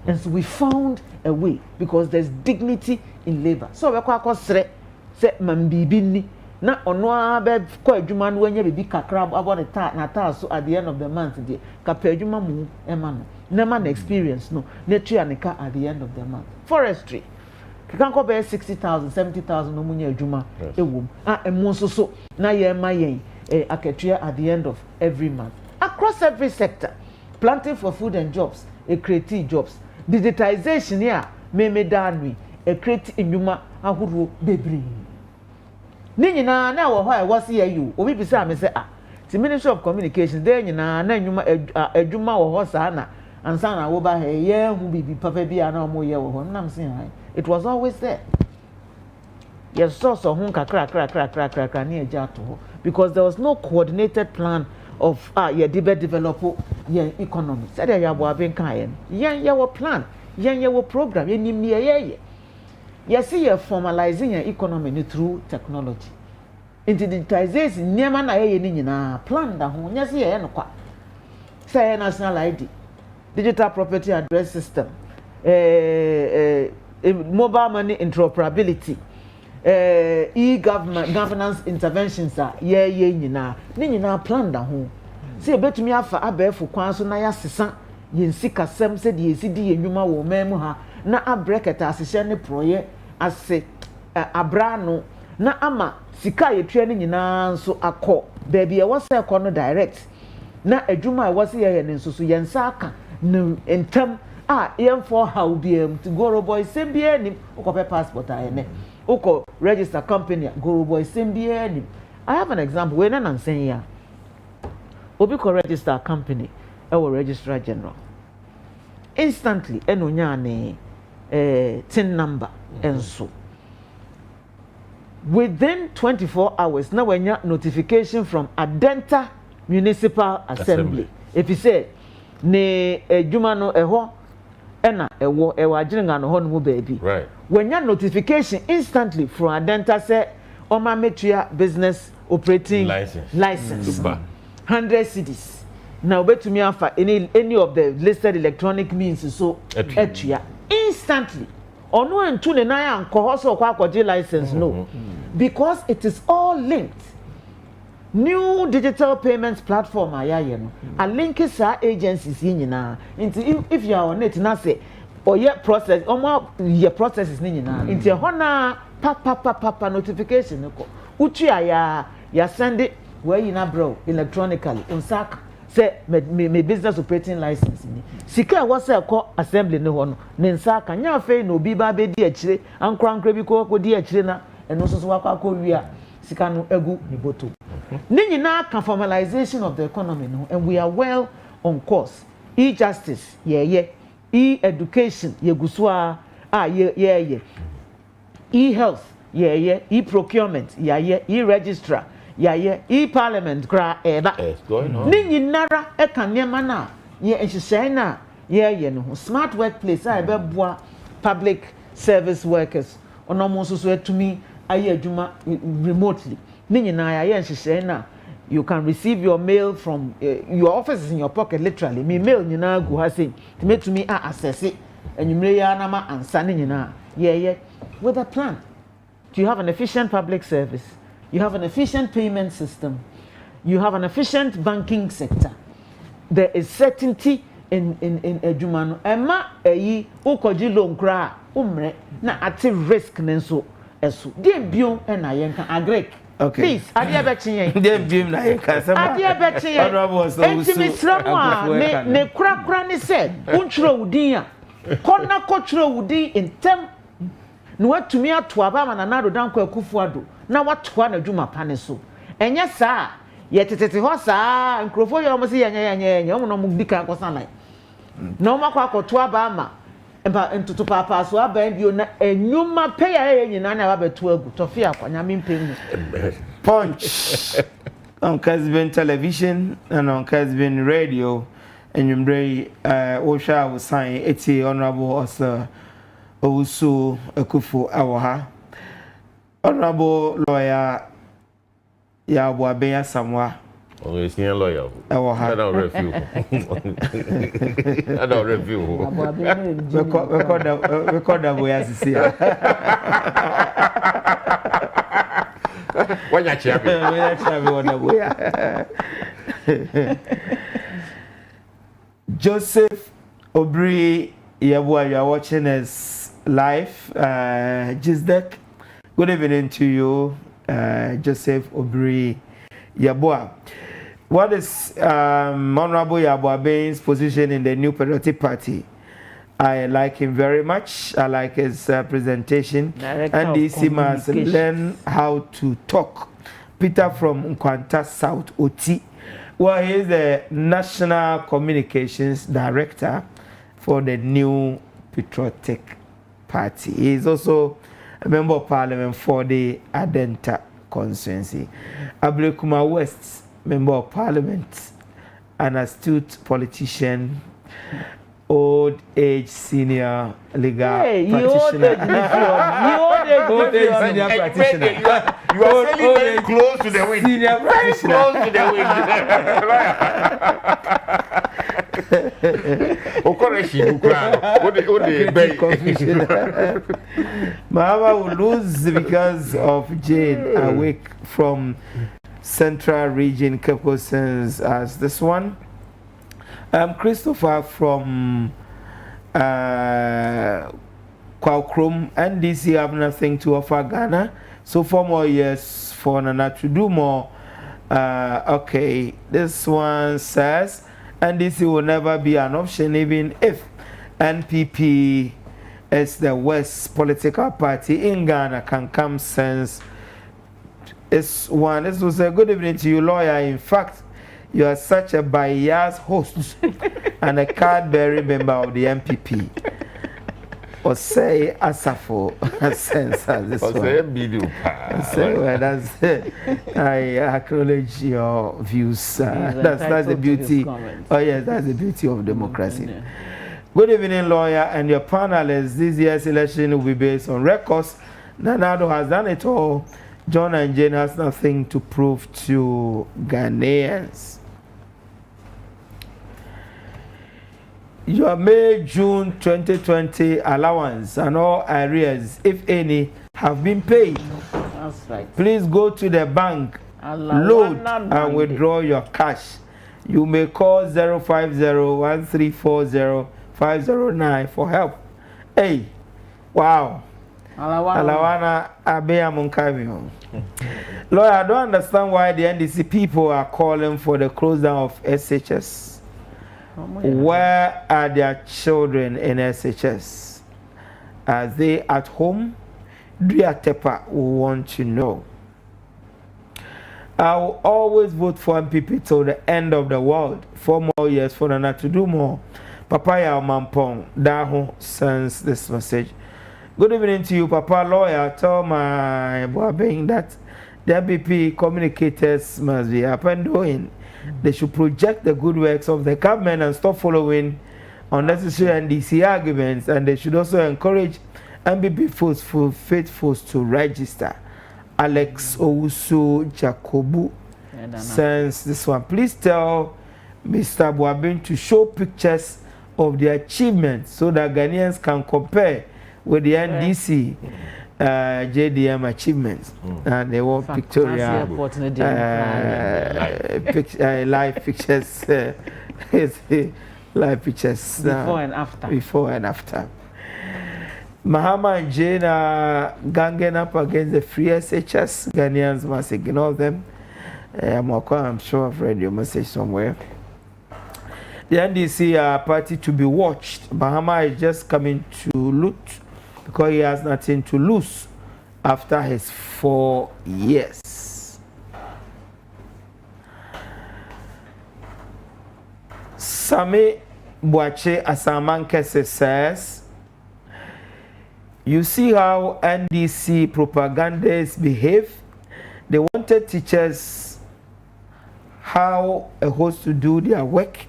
and so we found a way because there's dignity in labor so we kwa akosre se mambibi ni na ono abe kwa adwuma no anya bibi kakra abo ne ta na ta so at the end of the month dey ka pa adwuma mu ema no na man experience no na tua ne ka at the end of the month forestry kan ko be 60,000 70,000 no munya adwuma ewom emu so na ye ma yen akatua at the end of every month across every sector planting for food and jobs create jobs digitization here me danwi create adwuma ahuru bebre ni nyina na wo ho e wose ye you obi bi say me say the Ministry of Communications dey nyina na adwuma adwuma wo ho sa na ansa na wo ba he ye hu bibi papa bi ana mo ye wo ho na me say it was always there yes so hun kakra ni eja to ho because there was no coordinated plan of develop your economy said ya Buabeng-Asamoah yan your plan yan your program yan nim ye yes you formalizing your economy through technology into digitization niema na ye ni nyina plan da ho nya se ye no kwa say national ID digital property address system mobile money interoperability governance interventions ye nyina ni nyina plan da ho se betumi afa abefo kwan so na ya sesa yensika sem se de yesidi yenwuma wo memu ha na abreketa asehye ne proye ase abrano na ama sika yetua ni nyina nso akọ baby e wose ekọ no direct na adwuma e wose ye ne nso so yensa aka no entam yemfo how biem to Goro boy sembie ni ukope passport ayene uko register company Goro boy sembie ni I have an example we na nansen ya obi ko register company registrar general instantly enonya ne tin number enso within 24 hours na wenya notification from Adenta Municipal Assembly if you say ne adwuma no eho ena ewo agiringa no ho no baby right wenya notification instantly from Adenta say oma metua business operating license 100 cedis now betumi afa any of the listed electronic means so etua instantly ono entu ne nan anko so kwa akwaje license no because it is all linked new digital payments platform ayaye no a link sa agencies nyina if you are on it na say oye process your processes nyina into hona papa notification ko utu ya send it where you na bro electronically unsaka say me business operating license ni sika was say call assembly ne ho no ne nsa ka nya fe na obi ba be di akire ankra bi ko di akire na eno so wakwa wi a sika no egu ni boto ni nyina ka formalization of the economy no, and we are well on course. E-justice e-education ye-gusua e-health e-procurement e-registrar e-parliament kra eba ni nyinara eka niema na ye enhyehyɛ na no smart workplace a ebeboa public service workers onomo so etumi aye adwuma remotely ni nyina ye enhyehyɛ na you can receive your mail from your office is in your pocket literally me mail nyina gu ha say metumi access it enwumre ya na ma ansa ni nyina with a plan. Do you have an efficient public service? You have an efficient payment system. You have an efficient banking sector. There is certainty in edumano. Emma eyi ukoji loan kra umre na ati risk nenso esu. Die biom na yenka agrek. Okay. Please, adie bechinye. Die biom na yenka sama. Adie bechinye. Enti misramwa ne kura ni se untro udin a. Konna kotro udin in tem no watumi ato aba ma na Amankwah Akufo Addo na watoa na dwuma pane so enye saa ye tetete ho saa nkrofo ye omo se yenye omo no mu dika akosan lai na omo akoto aba ma empa ntutu papa so aba bio na enyuma pe ya nyina na aba beto agu tofi akwanya mempemu Punch on Kessben television and on Kessben radio and you Osha was sign eti honorable Ursula Owusu-Ekuful awaha honorable lawyer ya Buabeng-Asamoah senior lawyer awaha I don't review record that boy as see when you Joseph Obri Yabua, you are watching us live. Jizdek, good evening to you, Joseph Obri Yabua. What is Honorable Buabeng's position in the New Patriotic Party? I like him very much. I like his presentation. And he must learn how to talk. Peter from Nkwanta South Oti. Well, he is the National Communications Director for the New Patriotic Party. He is also a member of Parliament for the Adenta constituency. Ablekuma-West, member of Parliament, an astute politician, old age senior legal practitioner. Old age senior practitioner. You are very close to the wind. Senior practitioner. Close to the wind. Mahama will lose because of Gyan awake from Central Region Cape Coast as this one. Christopher from Kwakrom and DC have nothing to offer Ghana. So 4 more years for Nana to do more. Okay, this one says NDC will never be an option even if NPP as the West political party in Ghana can come since this one. This was a good evening to you, lawyer. In fact, you are such a biased host and a card-bearing member of the MPP. Or say Asafo sense as this one. So that's I acknowledge your views. That's the beauty. Oh yes, that's the beauty of democracy. Good evening, lawyer, and your panelists. This year's election will be based on records. Nanado has done it all. John and Jane has nothing to prove to Ghanaians. Your May-June 2020 allowance and all arrears, if any, have been paid. That's right. Please go to the bank, load and withdraw your cash. You may call 050-1340-509 for help. Hey, wow. Alawana Abeya Munkami. Lord, I don't understand why the NDC people are calling for the close down of SHS. Where are their children in SHS? Are they at home? Dear Tepa will want to know. I will always vote for MPP till the end of the world. 4 more years for Nana to do more. Papaya Mampong, Daho sends this message. Good evening to you, Papa Lawyer. Tell my Buabeng that the MPP communicators must be up and doing. They should project the good works of the government and stop following unnecessary NDC arguments. And they should also encourage MPP faithful to register. Alex Owusu-Ekuful sends this one. Please tell Mr. Buabeng to show pictures of the achievements so that Ghanaians can compare with the NDC JDM achievements. And they want pictorial live pictures. Live pictures before and after. Mahama and Jane are ganging up against the free SHS. Ghanaians must ignore them. I'm sure I've read your message somewhere. The NDC party to be watched. Mahama is just coming to loot because he has nothing to lose after his 4 years. Sami Buabeng-Asamoah says, you see how NDC propagandists behave? They wanted teachers how a host to do their work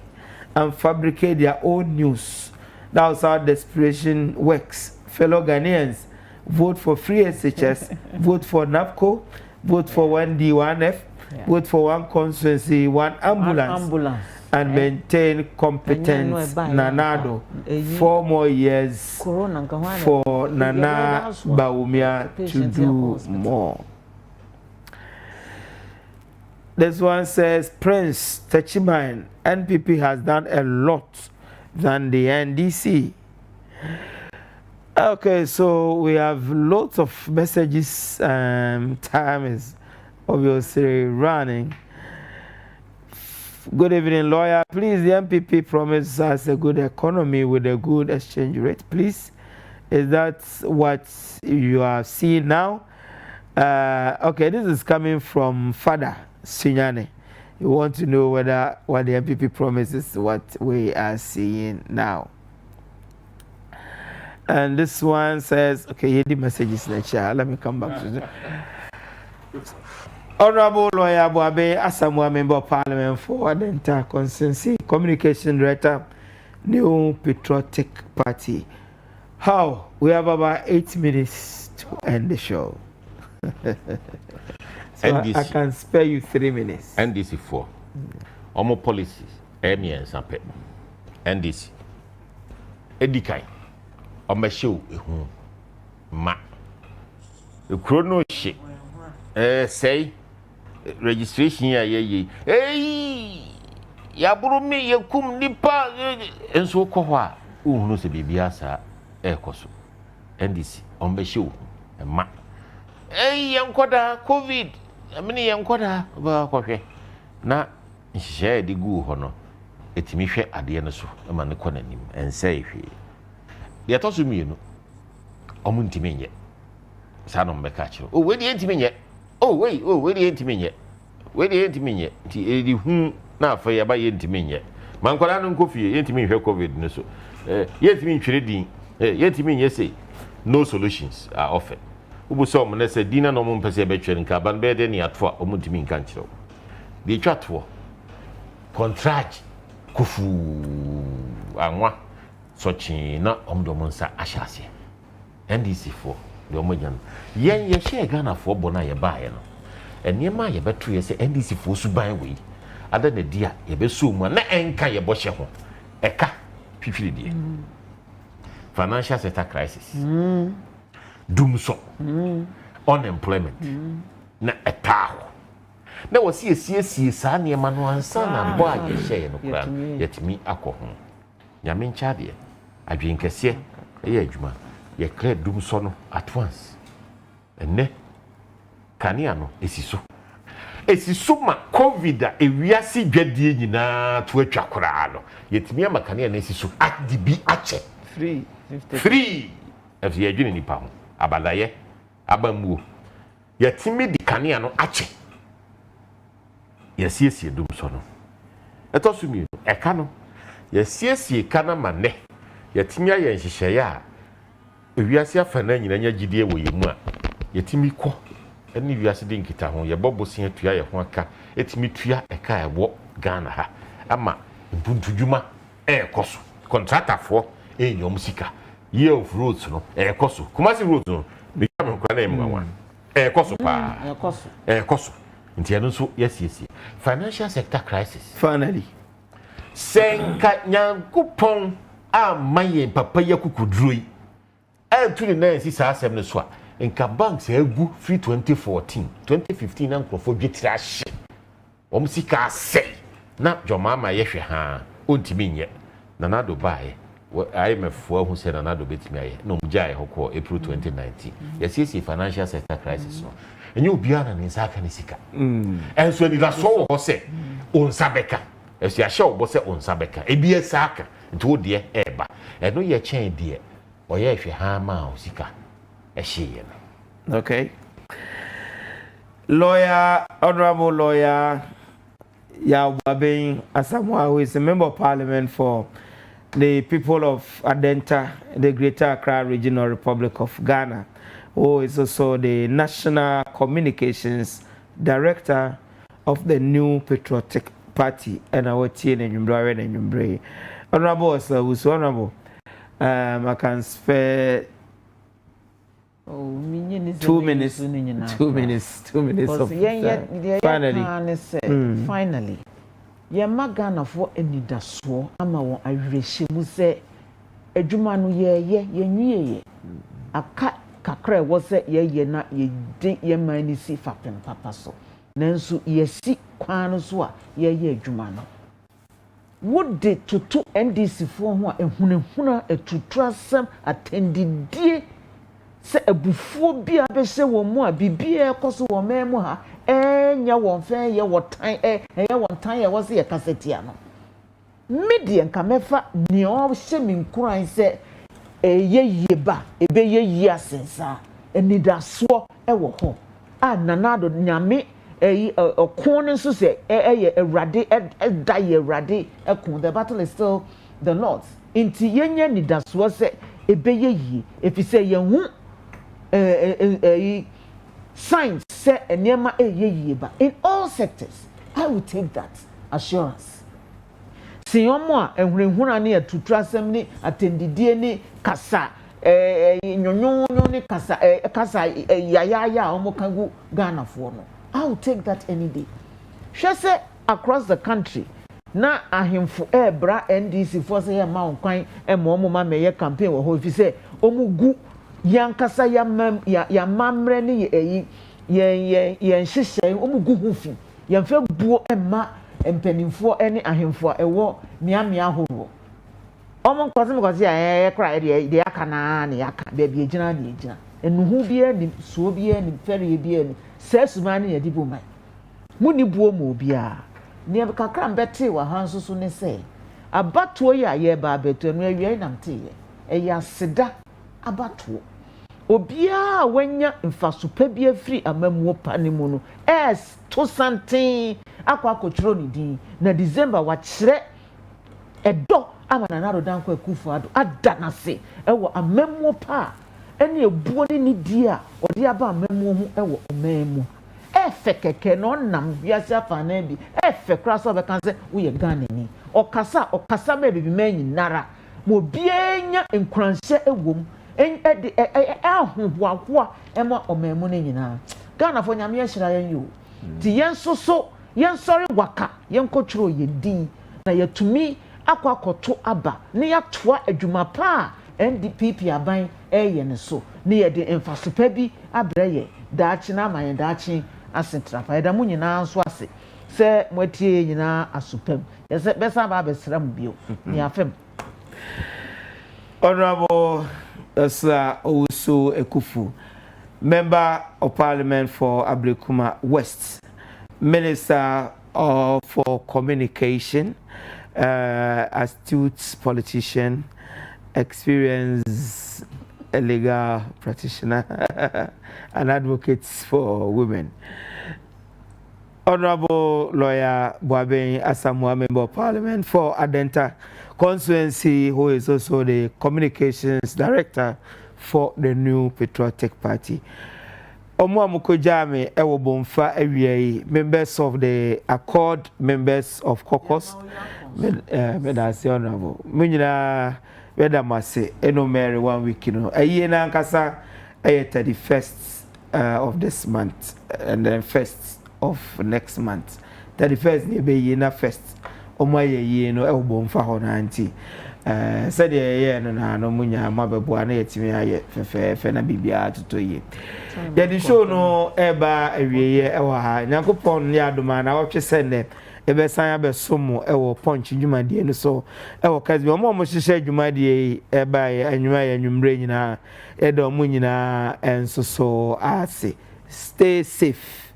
and fabricate their own news. That's how desperation works. Fellow Ghanaians, vote for free SHS, vote for NAPCO, vote for 1D1F, vote for one constituency, one ambulance. And maintain competence Nanado 4 more years for Nana Bawumia to do more. This one says, Prince Techiman, NPP has done a lot than the NDC. Okay, so we have lots of messages. Time is obviously running. Good evening, lawyer. Please, the MPP promised us a good economy with a good exchange rate. Please, is that what you are seeing now? Okay, this is coming from Father Sinyane. You want to know whether what the MPP promises what we are seeing now. And this one says, okay, the message is next. Let me come back to it. Honorable Lawyer Buabeng-Asamoah, Member of Parliament for Adenta Constituency, Communication Director, New Patriotic Party. How? We have about 8 minutes to end the show. So I can spare you 3 minutes. NDC 4. Omo policies. Emi and Sampe. NDC. Edikai. Omo show. Ma. The chrono shit. Say. Registration ye ya buru mi ye kum nipa enso ko ho a uhunu se bibia sa ekoso NDC on be show ma yankoda covid amini yankoda ba kohwe na nhye di gu ho no etimi hwe ade no so ma ne konanim ense hwe de to so mienu omuntimi nye sa no mbeka chiro o we de entimi nye oh wait, where the intimate? Where the intimate? The whom now for your by intimate. Mankolano coffee, intimate COVID, no so. Yet mean trading, yet mean yes, no solutions are offered. Who saw when I said dinner no more perception in carbon bed any at for Omuntimin country. The chat for contract Kufu Anwa Sochi not Omdomonsa Ashasi. NDC 4. Yen ye share Ghana for bona ye buy no. And ye ma ye betu ye say NDC for su buy we. Other the dear ye be so na enka ye boshe ho. Eka fifili die. Financial sector crisis. Doom so. Unemployment. Na eta ho. Na wasi sie saa ne ma no ansa na bo a ye share no kra. Yetimi akọ ho. Nyame ncha de. Adwen kese ye adwuma. ye clear dum so no at once enne kanea no esiso ma covid a ewiase dwadie nyina to atwa koraa no yetimi ama kanea na esiso adibi ache free if ye adwene nipa ho abalaye abamuo yetimi di kanea no ache yesiesie dum so no etosumi eka no yesiesie kana mane yetimi aye nhyehyeye a ewiase afana nyina nya gidie wo yemu a yetimi kɔ eni wiase de nkita ho ye bobosia tua ye ho aka etimi tua eka ebo Ghana ha ama buntudwuma ekoso contractor fo enyom sika year of roads no ekoso Kumasi roads no me kam nkra na emwa ekoso pa ekoso nti eno so yes financial sector crisis finally senka nyankopon amaye papa yakukudroi tuni na si sa asem ne so a nka banks egu free 2015 na nkrofo dwetira hye sika sei na jomama yehwe ha ontimi nye na nado bae IMF hu se na nado betimi aye no mjae hoko April 2019 yesi financial sector crisis no enye obia na nsaka ne sika enso ni da so wo se onsabeka esi ahye wo se onsabeka ebi esaka nti wo de eba eno ye chen de oyehwe ha ma osika ehye no. Okay. Lawyer, Honorable Lawyer Buabeng-Asamoah, who is a member of parliament for the people of Adenta, the Greater Accra Regional Republic of Ghana, who is also the National Communications Director of the New Patriotic Party, and our team in Umbra and Umbre. Honorable, so Honorable, I can spare 2 minutes. 2 minutes of finally. Ye magana for enidaso ama won ahwehye se adwuma no ye nwie aka kakra wo se ye na ye de ye mani si fapem papa so nanso ye si kwan no so a ye adwuma no wode toto NDC fo ho a ehunehuna etutrasem attendidie se ebufuo bia be se wo mu a bibia ekoso wo memu ha enya won fe ye wotan ye wontan ye wo se ye kasetia no media nka mefa ni o hye minkuran se ye yeba ebe ye asensa enidaso wo ho a nanado nyame okon nso se ye erade da ye erade ekon the battle is still the Lord's inti yenye nidaso se ebe ye efise ye hu signs say enema ba in all sectors. I will take that assurance. Si omo a ehurehura ne atutrasem ne attendidie ne kasa nyonyo ne kasa yaya omo kagu Ghana for no. I will take that any day. She say across the country na ahemfo bra NDC for say ma nkwan omo ma meye campaign wo ho fi say omo gu yankasa ya mamre ni ye nhyehyɛ omugu hufi yemfa buo emma empanimfo ene ahemfo ewo miamia horo omo nkwase ye kra de aka na yaka be bi egina de egina enuhu bi ani so bi ani fere bi ani sesuma ne yedi bo mai muni buo mo obi a ne kakra mbete wa hanso so ne se abatuo ya ye ba beto no awie namte ye ya seda abatuo obia wanya mfasupa bi afiri amamuo panimu no to santen akwakochiro ni din na December wa kyerɛ edo amana na rodanko Akufo Addo adanase ewo amamuo pa ene ebuo ni di a odi aba amamuo hu ewo omamu efe keke no nam biase afana bi efe kraso be kan se wo ye Ghana ni okasa ma bibi manyi nara mo bienya nkranhye ewom ahohoahoa ema omamu ne nyina Ghana fo nyame yɛhyira yɛn yo ti yɛn soso yɛn sɔre waka yɛn kɔtworo yɛdin na yɛtumi akwakoto aba ne yɛtoa adwuma pa NDPP aban ɛyɛ ne so ne yɛde mfasopa bi abrɛ yɛ daakye na amayɛ daakye asentrapa yɛda mu nyinaa nso ase sɛ moatie nyinaa asopam bɛsa ba abɛsra mu bio ne afem Honorable Ursula Owusu-Ekuful, Member of Parliament for Ablekuma-West, Minister for Communication, astute politician, experienced legal practitioner, and advocate for women. Honorable Lawyer Buabeng-Asamoah, Member of Parliament for Adenta constituency, who is also the Communications Director for the New Patriotic Party. Omwamukojame Ewobomfa Ewiei, members of the Accord, members of Caucus, Medasi Honorable. Munina Wedamase, Eno Mary 1 week, you know. A year na nkasa, 31st of this month, and then 1st of next month. 31st ni be ye na first. Omaye ye no Ewobomfa hona anti. Said ye no munya mabebua na yetimi aye fe na bibia tuto ye. The show no eba ewiye ewa ha. Nyankopon ya adoma na wotwe sene ebe san ya be somo ewo punch dwumadie no so ewo Kessben omo hyehyɛ dwumadie eba ye anwuma ye nwumre nyina edo mu nyina enso so ase. Stay safe.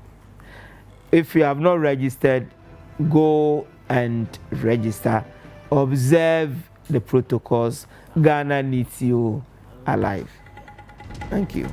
If you have not registered, go and register. Observe the protocols. Ghana needs you alive. Thank you.